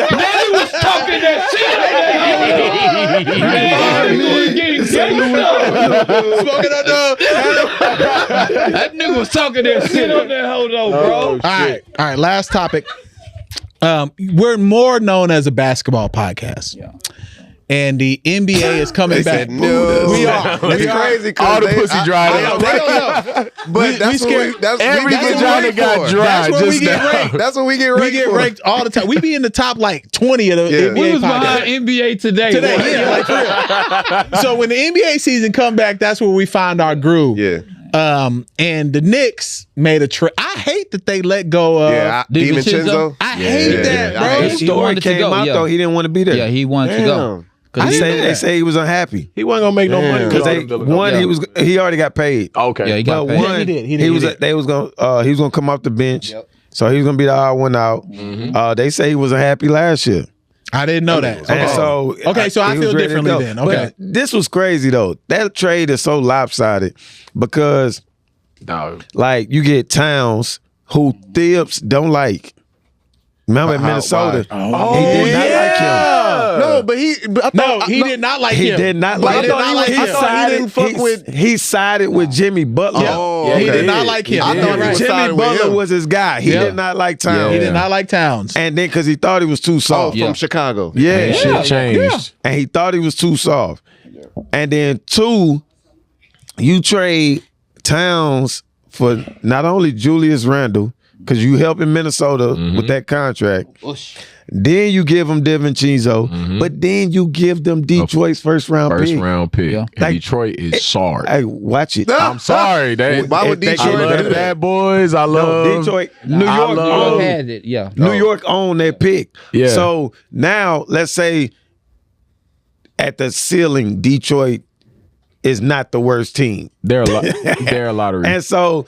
Daddy was talking that shit. Smoking on the. That nigga was talking that shit on that hold on, bro. All right. Last topic. We're more known as a basketball podcast. Yeah. And the NBA is coming back. No. We are. That's crazy. All the pussy dried up. They don't know. But every vagina got dry. That's where we get ranked. That's what we get ranked. We get ranked all the time. We be in the top like 20 of the NBA We was podcast. behind NBA today. Yeah, like for real. So when the NBA season come back, that's where we find our groove. Yeah. And the Knicks made a trade. I hate that they let go of DiVincenzo. I hate that, bro. His story came out though. He didn't want to be there. Yeah, he wanted to go. They say he was unhappy. He wasn't gonna make no money because he already got paid. Okay, yeah, he got paid. One, he was gonna come off the bench, so he was gonna be the odd one out. They say he wasn't happy last year. I didn't know that. And so I feel differently then. Okay, but this was crazy though. That trade is so lopsided because, like, you get Towns who Thibs don't like. Remember in Minnesota, he did not like him. No, but he did not like him. He did not like him. He sided with Jimmy Butler. He did not like him. I thought Jimmy Butler was his guy. He did not like Towns. He did not like Towns. And then because he thought he was too soft. From Chicago. Shit changed. And he thought he was too soft. And then 2, you trade Towns for not only Julius Randle, because you help in Minnesota with that contract. Then you give them DiVincenzo, but then you give them Detroit's first round pick. Yeah. And Detroit is sorry. Hey, watch it. I'm sorry. Why would Detroit? I love the Bad Boys. I love Detroit. New York had it. Yeah. New York owned that pick. Yeah. So now let's say at the ceiling, Detroit is not the worst team. They're a lottery. And so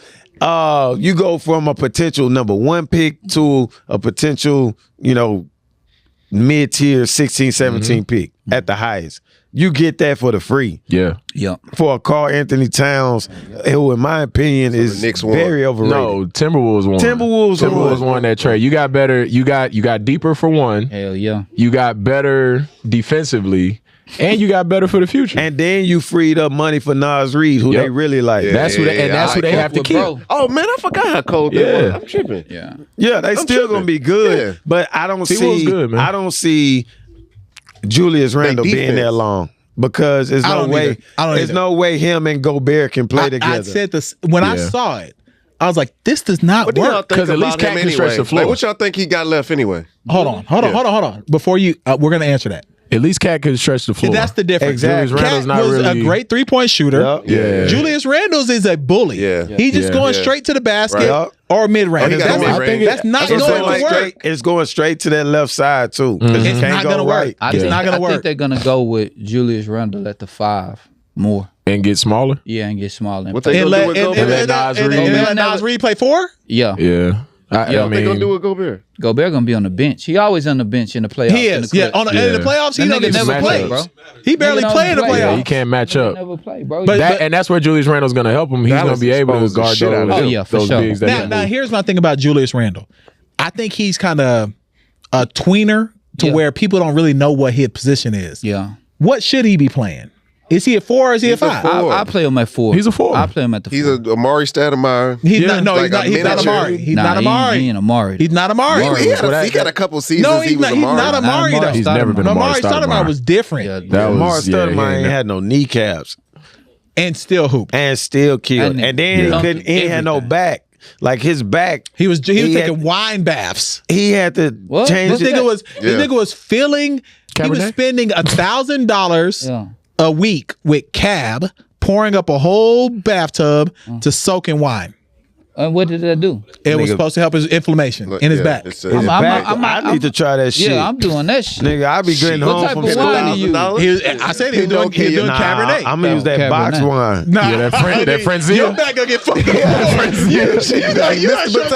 you go from a potential number 1 pick to a potential, mid-tier 16, 17 pick at the highest. You get that for the free. Yeah. For a Karl Anthony Towns, who in my opinion is very overrated. No, Timberwolves won. Timberwolves won that trade. You got better. You got deeper for one. Hell yeah. You got better defensively. And you got better for the future. And then you freed up money for Nas Reed, who they really like. That's who they have to keep. Oh man, I forgot how cold they were. I'm tripping. Yeah, they still gonna be good. But I don't see Julius Randle being there long. Because there's no way. There's no way him and Gobert can play together. I said this when I saw it. I was like, this does not work. Because at least Cat can stretch the floor. Like, what y'all think he got left anyway? Hold on. Before you, we're gonna answer that. At least Cat can stretch the floor. That's the difference. Exactly. Cat was a great 3-point shooter. Yeah. Julius Randle's is a bully. He's just going straight to the basket or mid-range. That's not going to work. It's going straight to that left side too. It's not going to work. I think they're going to go with Julius Randle at the 5 more. And get smaller? Yeah, and get smaller. What they going to do with Gobert? And let Nas Reed play 4? Yeah. Yeah. What they going to do with Gobert? Gobert going to be on the bench. He always on the bench in the playoffs. He is. In the playoffs, he don't never play, bro. He barely play in the playoffs. Yeah, he can't match up. Never play, bro. And that's where Julius Randle's going to help him. He's going to be able to guard those bigs. Now, here's my thing about Julius Randle. I think he's kind of a tweener to where people don't really know what his position is. Yeah. What should he be playing? Is he a 4 or is he a 5? I play him at 4. He's a 4. I play him at the 4. He's a Amari Stoudemire. He's not Amari. He's not Amari. He ain't Amari. He's not Amari. He got a couple seasons. He's not Amari though. He's never been Amari. Stoudemire was different. Amari Stoudemire ain't had no kneecaps. And still hoop. And still killed. And then he ain't had no back. Like his back, he was taking wine baths. He had to change. This nigga was filling. He was spending $1,000 a week with cab, pouring up a whole bathtub to soak in wine. And what did that do? It was supposed to help his inflammation in his back. I need to try that shit. Yeah, I'm doing that shit. Nigga, I be getting home from school. I said he was doing Cabernet. I'm gonna use that box wine. Nah, that Frenzia. Your back gonna get fucked up. Frenzia. You not sure He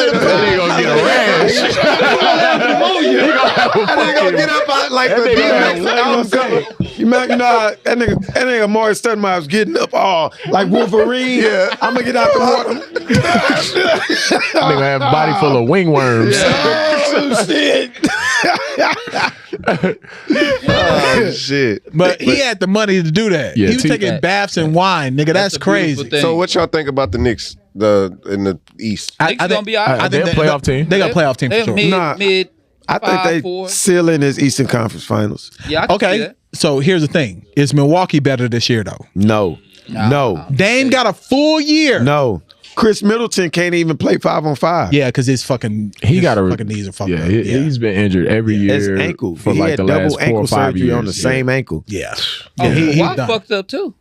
gonna get a rash. He gonna get up like the You know that nigga Amari Stoudemire was getting up all like Wolverine. I'm gonna get out the water. Nigga have a body full of wingworms. Oh shit. Oh shit. But he had the money to do that. Yeah, he was taking baths and wine, nigga. That's crazy. So what y'all think about the Knicks in the East? I think gonna be all right. They're a playoff team. They got a playoff team for sure. Mid. I think they ceiling is Eastern Conference Finals. Yeah. Okay. So here's the thing: is Milwaukee better this year though? No. Dame got a full year. No. Chris Middleton can't even play 5-on-5. Yeah, because his fucking knees are fucked up. He's been injured every year. His ankle. For he like had the double last 4 ankle or 5 surgery years. on the same ankle. Yeah. Kawhi fucked up too.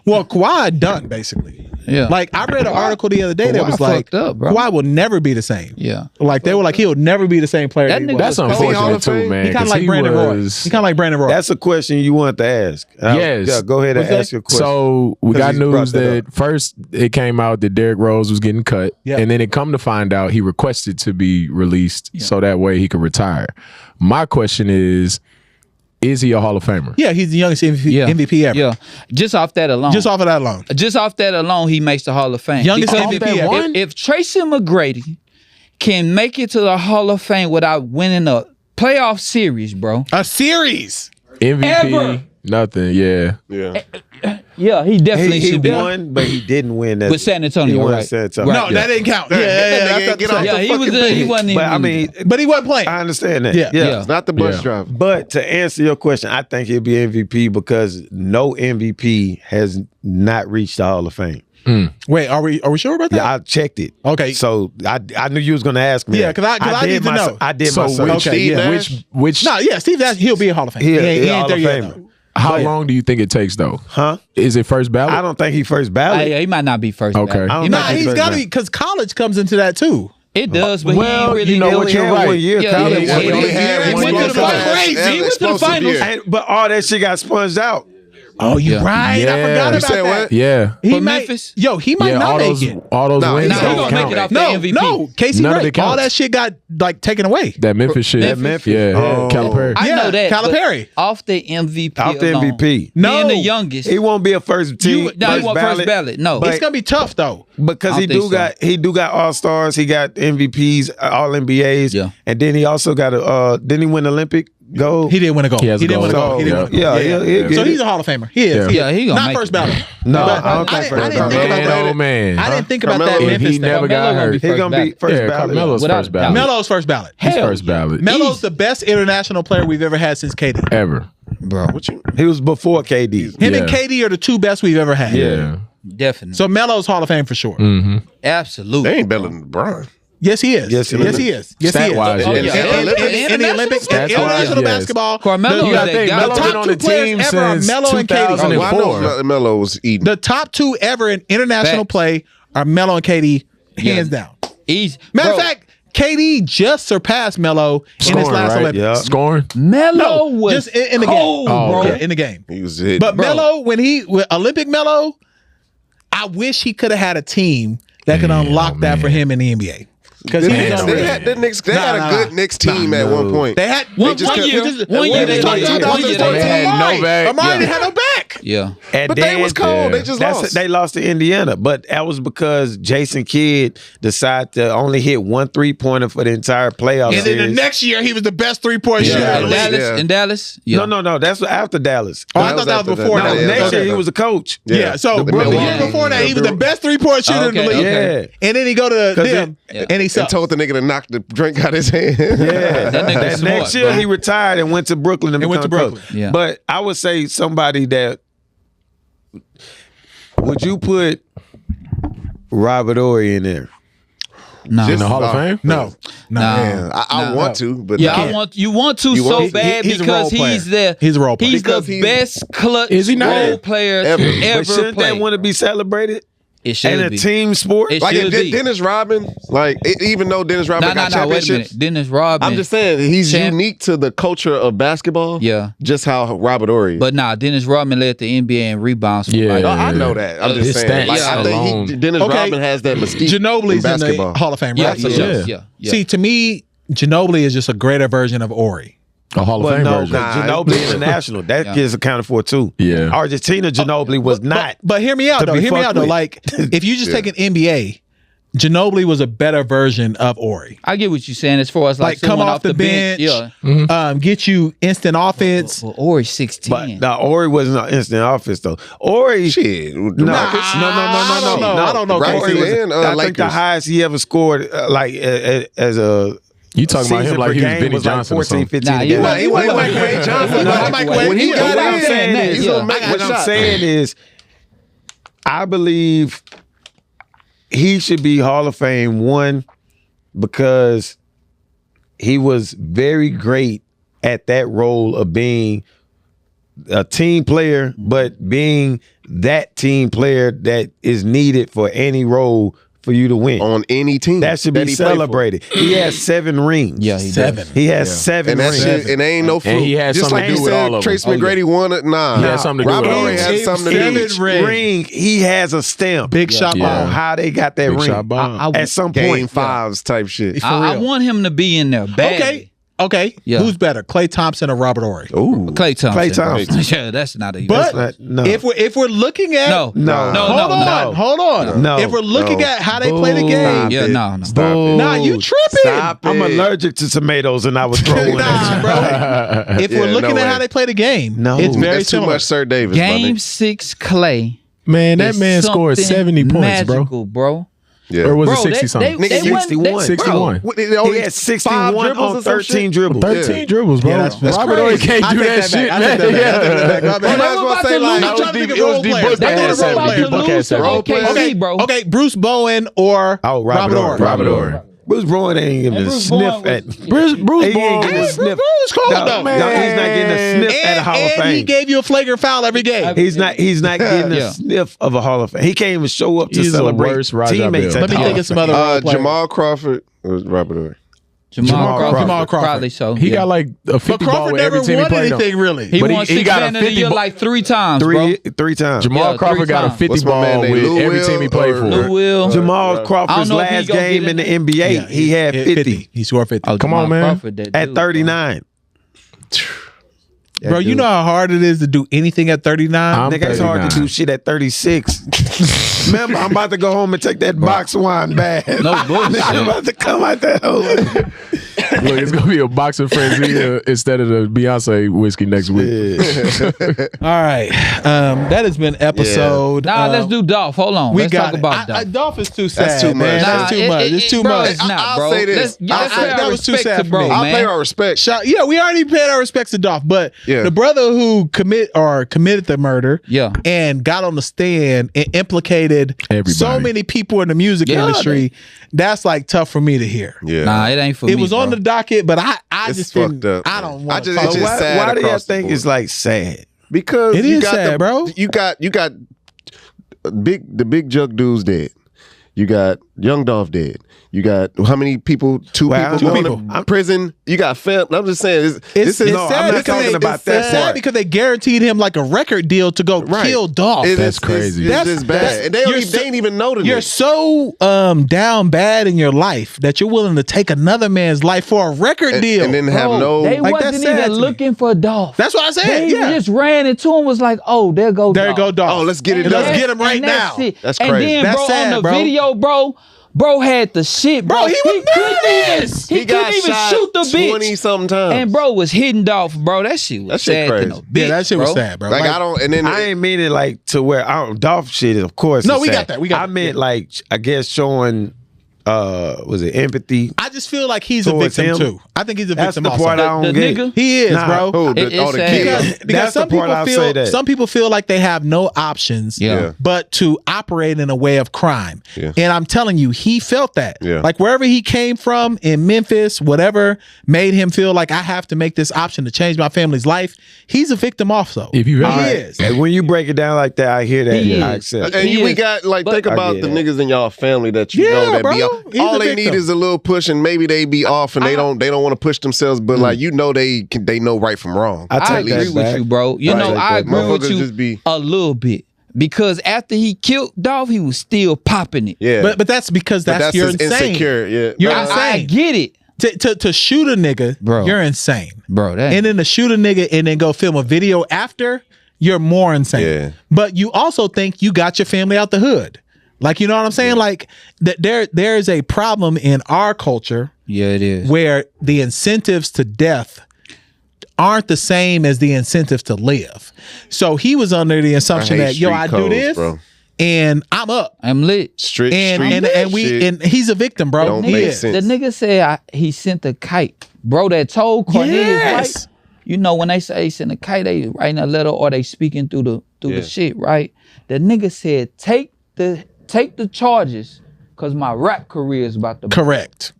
Well, Kawhi done basically. Yeah. Like I read an article the other day that was like, Kawhi will never be the same. Yeah. Like they were like, he'll never be the same player. That's unfortunate too, man. He kind of like Brandon Roy. He kind of like Brandon Roy. That's a question you want to ask. Yes. Yeah, go ahead and ask your question. So we got news that first it came out that Derrick Rose was getting cut, and then it come to find out he requested to be released so that way he could retire. My question is he a Hall of Famer? Yeah, he's the youngest MVP ever. Yeah, just off that alone. Just off of that alone, he makes the Hall of Fame. Youngest MVP ever. If Tracy McGrady can make it to the Hall of Fame without winning a playoff series, bro. A series. MVP. Ever. Nothing. Yeah, he definitely should be. He won, but he didn't win that. With San Antonio, he won right? San Antonio. No, that didn't count. He wasn't even. But he wasn't playing. I understand that. Yeah. It's not the bus driver. But to answer your question, I think he'll be MVP because no MVP has not reached the Hall of Fame. Wait, are we sure about that? Yeah, I checked it. Okay, so I knew you was going to ask me. Yeah, because I need to know. I did so my search. Which? No, yeah, Steve Nash, he'll be a Hall of Fame. He ain't there Hall of yet. Famer. How long do you think it takes though? Huh? Is it first ballot? I don't think he first ballot. He might not be first. Okay. Ballot. He's got to be because college comes into that too. It does, but well, he ain't really. You know what? You're right. 1 year college. He went to the finals. He went to the finals. But all that shit got sponged out. Oh, you're right. Yeah. I forgot about that. What? Yeah. He might, Memphis? he might not make it. All those wins he don't gonna count. make it off the MVP. No, Casey None of Ray. it counts. All that shit got like taken away. That Memphis shit. Yeah. Calipari. I know that. Calipari. Off the MVP. Off the alone, MVP. No. being the youngest. He won't be a first team. He won't first ballot. No. It's gonna be tough though. Because he do got All-Stars, he got MVPs, All-NBAs, and then he also got didn't he win Olympic gold. He didn't win a gold. He didn't win a gold. So he's a Hall of Famer. He is. Yeah, he gonna not make first it. ballot. No, But I don't think first ballot. Man. I didn't think about that If Memphis he thing. never got hurt. He's gonna be first ballot. Carmelo's Without first a doubt. ballot. Melo's first ballot. He's first ballot. Melo's the best international player we've ever had since KD. Ever. bro. He was before KD. Him and KD are the two best we've ever had. Yeah. Definitely. So Melo's Hall of Fame for sure. Absolutely. They ain't better than LeBron. Yes, he is. Yes, he yes, is. he is. Yes, he is. Stat-wise, yes. In the Olympics, international basketball, Carmelo You gotta think, Melo's been on the team ever are since Melo and KD. 2004. I know Melo was eating. The top two ever in international play are Melo and KD, hands down. Easy. Matter of Bro, fact, KD just surpassed Melo in his last right? Olympics. Yeah. Scoring. Melo was just in the cold, game. bro. Yeah, in the game. He was hit. But Melo, with Olympic Melo, I wish he could have had a team that could unlock that for him in the NBA. Because they had a good Knicks team at one point. They had One year they had Novak. Amari had no back. Yeah. And But they was cold. They just lost. They lost to Indiana, but that was because Jason Kidd decided to only hit one 3-pointer for the entire playoff And then the series. next year, he was the best 3-point shooter in the league. In Dallas? Yeah. No, that's after Dallas. Oh, I thought that was before No, that. next year he was a coach. Yeah, so the year before that, he was the best 3-point shooter in the league. Yeah. And then he go to them, and he And sucked. told the nigga to knock the drink out his hand. Yeah, That nigga next smart, year bro. he retired and went to Brooklyn and went to become Brooklyn. coach. Yeah. But I would say somebody that would you put Robert Horry in there? No. In the Hall of Fame? No. Man, I want to, but Yeah, no. you want to You so want- bad he's a because role player. he's a role player. He's Because the he's- best clutch Is he not? role player Ever. to But ever But shouldn't play. that want to be celebrated? It should In a be. team sport? It Like should be. Dennis Rodman, even though Dennis Rodman got No, wait a championships, minute. Dennis Rodman. I'm just saying he's Champ- unique to the culture of basketball. Yeah. Just how Robert Horry is. But Dennis Rodman led the NBA in rebounds. from Yeah. like- No, I know that. I'm just His saying. Like, stats I think alone. Dennis Okay. Rodman has that mystique Ginobili's in in the basketball. Hall of Fame, Yeah, right? for sure. Yeah. Yeah. See, to me, Ginobili is just a greater version of Ori. A Hall of But Fame no, version. because Ginobili International, that Yeah. gets accounted for too. Yeah. Argentina Ginobili was not. But hear me out, to though. be Hear me fucked out, though. with. Like, if you just take an NBA, Ginobili was a better version of Ori. I get what you're saying as far as Like, come someone off the bench, Yeah. get you instant offense. Well, Ori 16. But now Horry wasn't an instant offense though. Horry, Shit. no, Rockets? no. I don't know. Rockets Horry was, and, I think Lakers. the highest he ever scored, as a You talking about season him like per he was game Benny was like Johnson or 14, something. 15 Nah, a he game. wasn't- He wasn't like Wade Johnson. No, Mike When he Wade, got What I'm in, saying is, he's gonna make what a I'm shot. saying is, I believe he should be Hall of Fame one because he was very great at that role of being a team player, but being that team player that is needed for any role for you to win. On any team. That should be he played for. celebrated. He has 7 rings. Yeah, he Seven. He has 7 And that rings. shit, and they ain't no fluke. he had Just something like to do you with said, all of them. Tracy McGrady won it. Nah, He had something to do Robert with all Horry of had them. something to do with Each it. ring, he has a stamp. Big shot on ball. how they got that Big ring. shot ball. At some Game point. fives type shit. I want him to be in there badly. Okay. Yeah. Who's better, Klay Thompson or Robert Horry? Ooh. Klay Thompson. Klay Thompson. Yeah, that's not a. But That's not- no. if we're looking at no, No. no, hold no, on, no. hold on. No. If we're looking No. at how they play the game, Yeah, no. Stop it. nah, you tripping. Stop I'm it. allergic to tomatoes and I was throwing Nah, bro. If we're Yeah, looking no at way. how they play the game, No. it's very That's too similar. much Sir Davis, my Game nigga. 6 Clay. Man, that is man scored something 70 points, magical, bro. Yeah. Or was Bro, it 60 something? Nigga, 61. 61. What, He had 61 on 13 dribbles. 13 dribbles, bro. Yeah, that's Robert Horry crazy. can't I do take that that shit, back. I man. take that back. I take that back. Yeah. My bad. They I was were gonna about say, to like, lose. I'm trying to think of It was role D players. Book that They had were 70. about to D Book lose had to 70. OKC, bro. Okay, Bruce Bowen or Oh, Robert Horry. Robert Horry. Bruce Bowen ain't giving a Bruce sniff Bowen at. Bruce He ain't Bowen getting a was sniff. Bruce cold No, though. no, he's not getting a sniff at a Hall of And he Fame. gave you a flagrant foul every game. He's not getting Yeah. a sniff of a Hall of Fame. He can't even show up to He's the celebrate worst Raja teammates. Bell. At Let me the think Hall of some other role players. Jamal Crawford was Robert Horry. Jamal Crawford. Crawford. Probably so. He yeah. got like a 50 But ball Crawford with every never team he won played on. anything really. He But won he 6 got a man of the 50 year ball- like 3 times, bro. three times. Jamal Yeah, Crawford 3 got a times. 50 What's my ball man named with Lou every Will team he played or- for. Lou Will. Jamal I Crawford's don't know if he last gonna game get in the in. NBA, he had 50 He scored 50. Oh, Come on, Jamal man. Crawford, that at dude, bro. 39. Bro, you know how hard it is to do anything at 39? I'm Nigga, it's hard to 39. do shit at 36. Remember, I'm about to go home and take that box wine bath. No bullshit. I'm about to come out that hole. Look, it's gonna be a boxing frenzy instead of the Beyonce whiskey next week. All right, that has been episode. Nah, let's do Dolph. Hold on, let's talk about Dolph. Dolph is too sad. That's too much. Man. Nah, That's too much. It's too bro, much. It's not, bro. I'll say this. That was too sad for me. I'll pay our respect. Yeah, we already paid our respects to Dolph, but the brother who committed the murder, and got on the stand and implicated so many people in the music industry, that's like tough for me to hear. Yeah, nah, it ain't for me. It was on the docket, but I it's just fucked didn't. up. I don't want. Why do y'all think it's like sad? Because it is sad, bro. You got the big jug dudes dead. You got young Dolph dead. You got how many people? Two people going to prison. You got family. I'm just saying, it's sad. I'm not talking about that. It's sad because they guaranteed him like a record deal to go kill Dolph. That's crazy. It's just bad. And they ain't even know the You're so down bad in your life that you're willing to take another man's life for a record deal, and then have no. They like, wasn't even looking for Dolph. That's what I said. They just ran into him. Was like, oh, there go Dolph. Oh, let's get it. Let's get him right now. That's crazy. And then, bro, on the video, bro had the shit, bro. He was nervous. He couldn't even shoot the bitch 20-something times. And bro was hitting Dolph, bro. That shit was sad. Crazy. Yeah, that shit was sad, bro. Like I don't, and then I ain't mean it like to where Dolph shit is, of course. No, we got that. I meant like, I guess showing. Was it empathy? I just feel like he's a victim too. I think he's a victim. That's the part I don't get. Nigga? He is, bro. Because some people feel like they have no options, but to operate in a way of crime. Yeah. And I'm telling you, he felt that. Yeah. Like wherever he came from in Memphis, whatever made him feel like I have to make this option to change my family's life. He's a victim also. If you really is. And when you break it down like that, I hear that. I accept. And we got like think about the niggas in y'all family that you know that be off. All they need is a little push, and maybe they be off, and they don't want to push themselves. But like they know right from wrong. I agree with you, bro. You know, I agree with you a little bit. Because after he killed Dolph, he was still popping it. Yeah, but that's because that's you're insane. Insecure. Yeah, you're insane. I get it. To shoot a nigga, bro, you're insane, bro. And then to shoot a nigga and then go film a video after, you're more insane. Yeah. But you also think you got your family out the hood. Like, you know what I'm saying? Yeah. Like there is a problem in our culture. Yeah, it is. Where the incentives to death aren't the same as the incentives to live. So he was under the assumption that I do this, bro, and I'm up. I'm lit. And he's a victim, bro. Don't make sense. The nigga said he sent a kite. Bro, that told Cornelius, right? You know, when they say he sent a kite, they writing a letter or they speaking through the shit, right? The nigga said, take the charges, cause my rap career is about to be. Correct.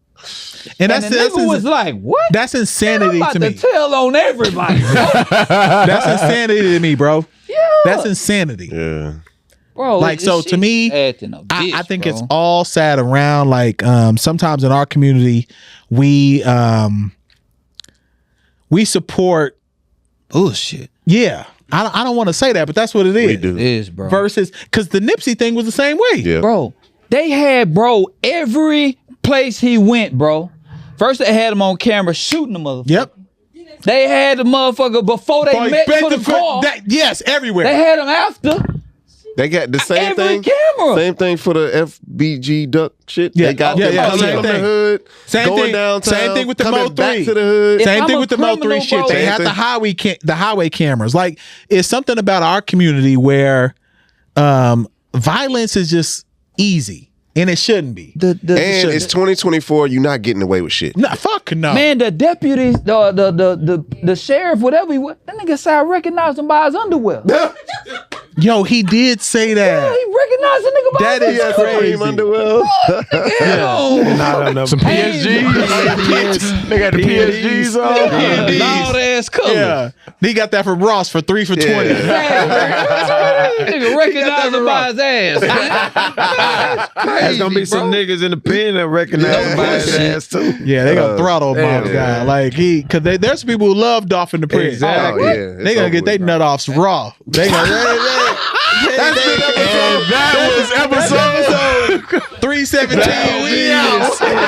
And the nigga was like, what? That's insanity to me. To tell on everybody. That's insanity to me, bro. Yeah. That's insanity. Yeah. Bro, like, so to me, I think it's all sad around. Like, sometimes in our community, we support bullshit. Yeah. I don't want to say that, but that's what it is. We do. It is, bro. Versus, because the Nipsey thing was the same way. Yeah. Bro, they had, every place he went, bro. First, they had him on camera shooting the motherfucker. Yep. They had the motherfucker before they met for the car. Yes, everywhere. They had him after. They got the same every thing. Camera. Same thing for the FBG duck shit. Yeah, they got same from the hood. Same going thing. downtown. Same thing with the coming Mo3. Back to the hood. Same thing with the Mo3 shit. Bro. They had the highway cameras. Like, it's something about our community where violence is just easy. And it shouldn't be. It's 2024. You're not getting away with shit. Nah, fuck no. Man, the deputies, the sheriff, whatever he was, that nigga said I recognized him by his underwear. Yo, he did say that. Yeah, he recognized the nigga by his underwear. That is crazy. Underwear. Some PSG. They got the PSGs on. Loud ass color. Yeah. He got that from Ross for 3 for $20. Nigga recognized him by his ass. There's gonna be some niggas in the pen that recognize him by his ass too. Yeah, they gonna throttle my guy. Like because there's some people who love Dolph in the prison. Exactly. They gonna get their nut offs raw. They gonna. That was episode 317. We out.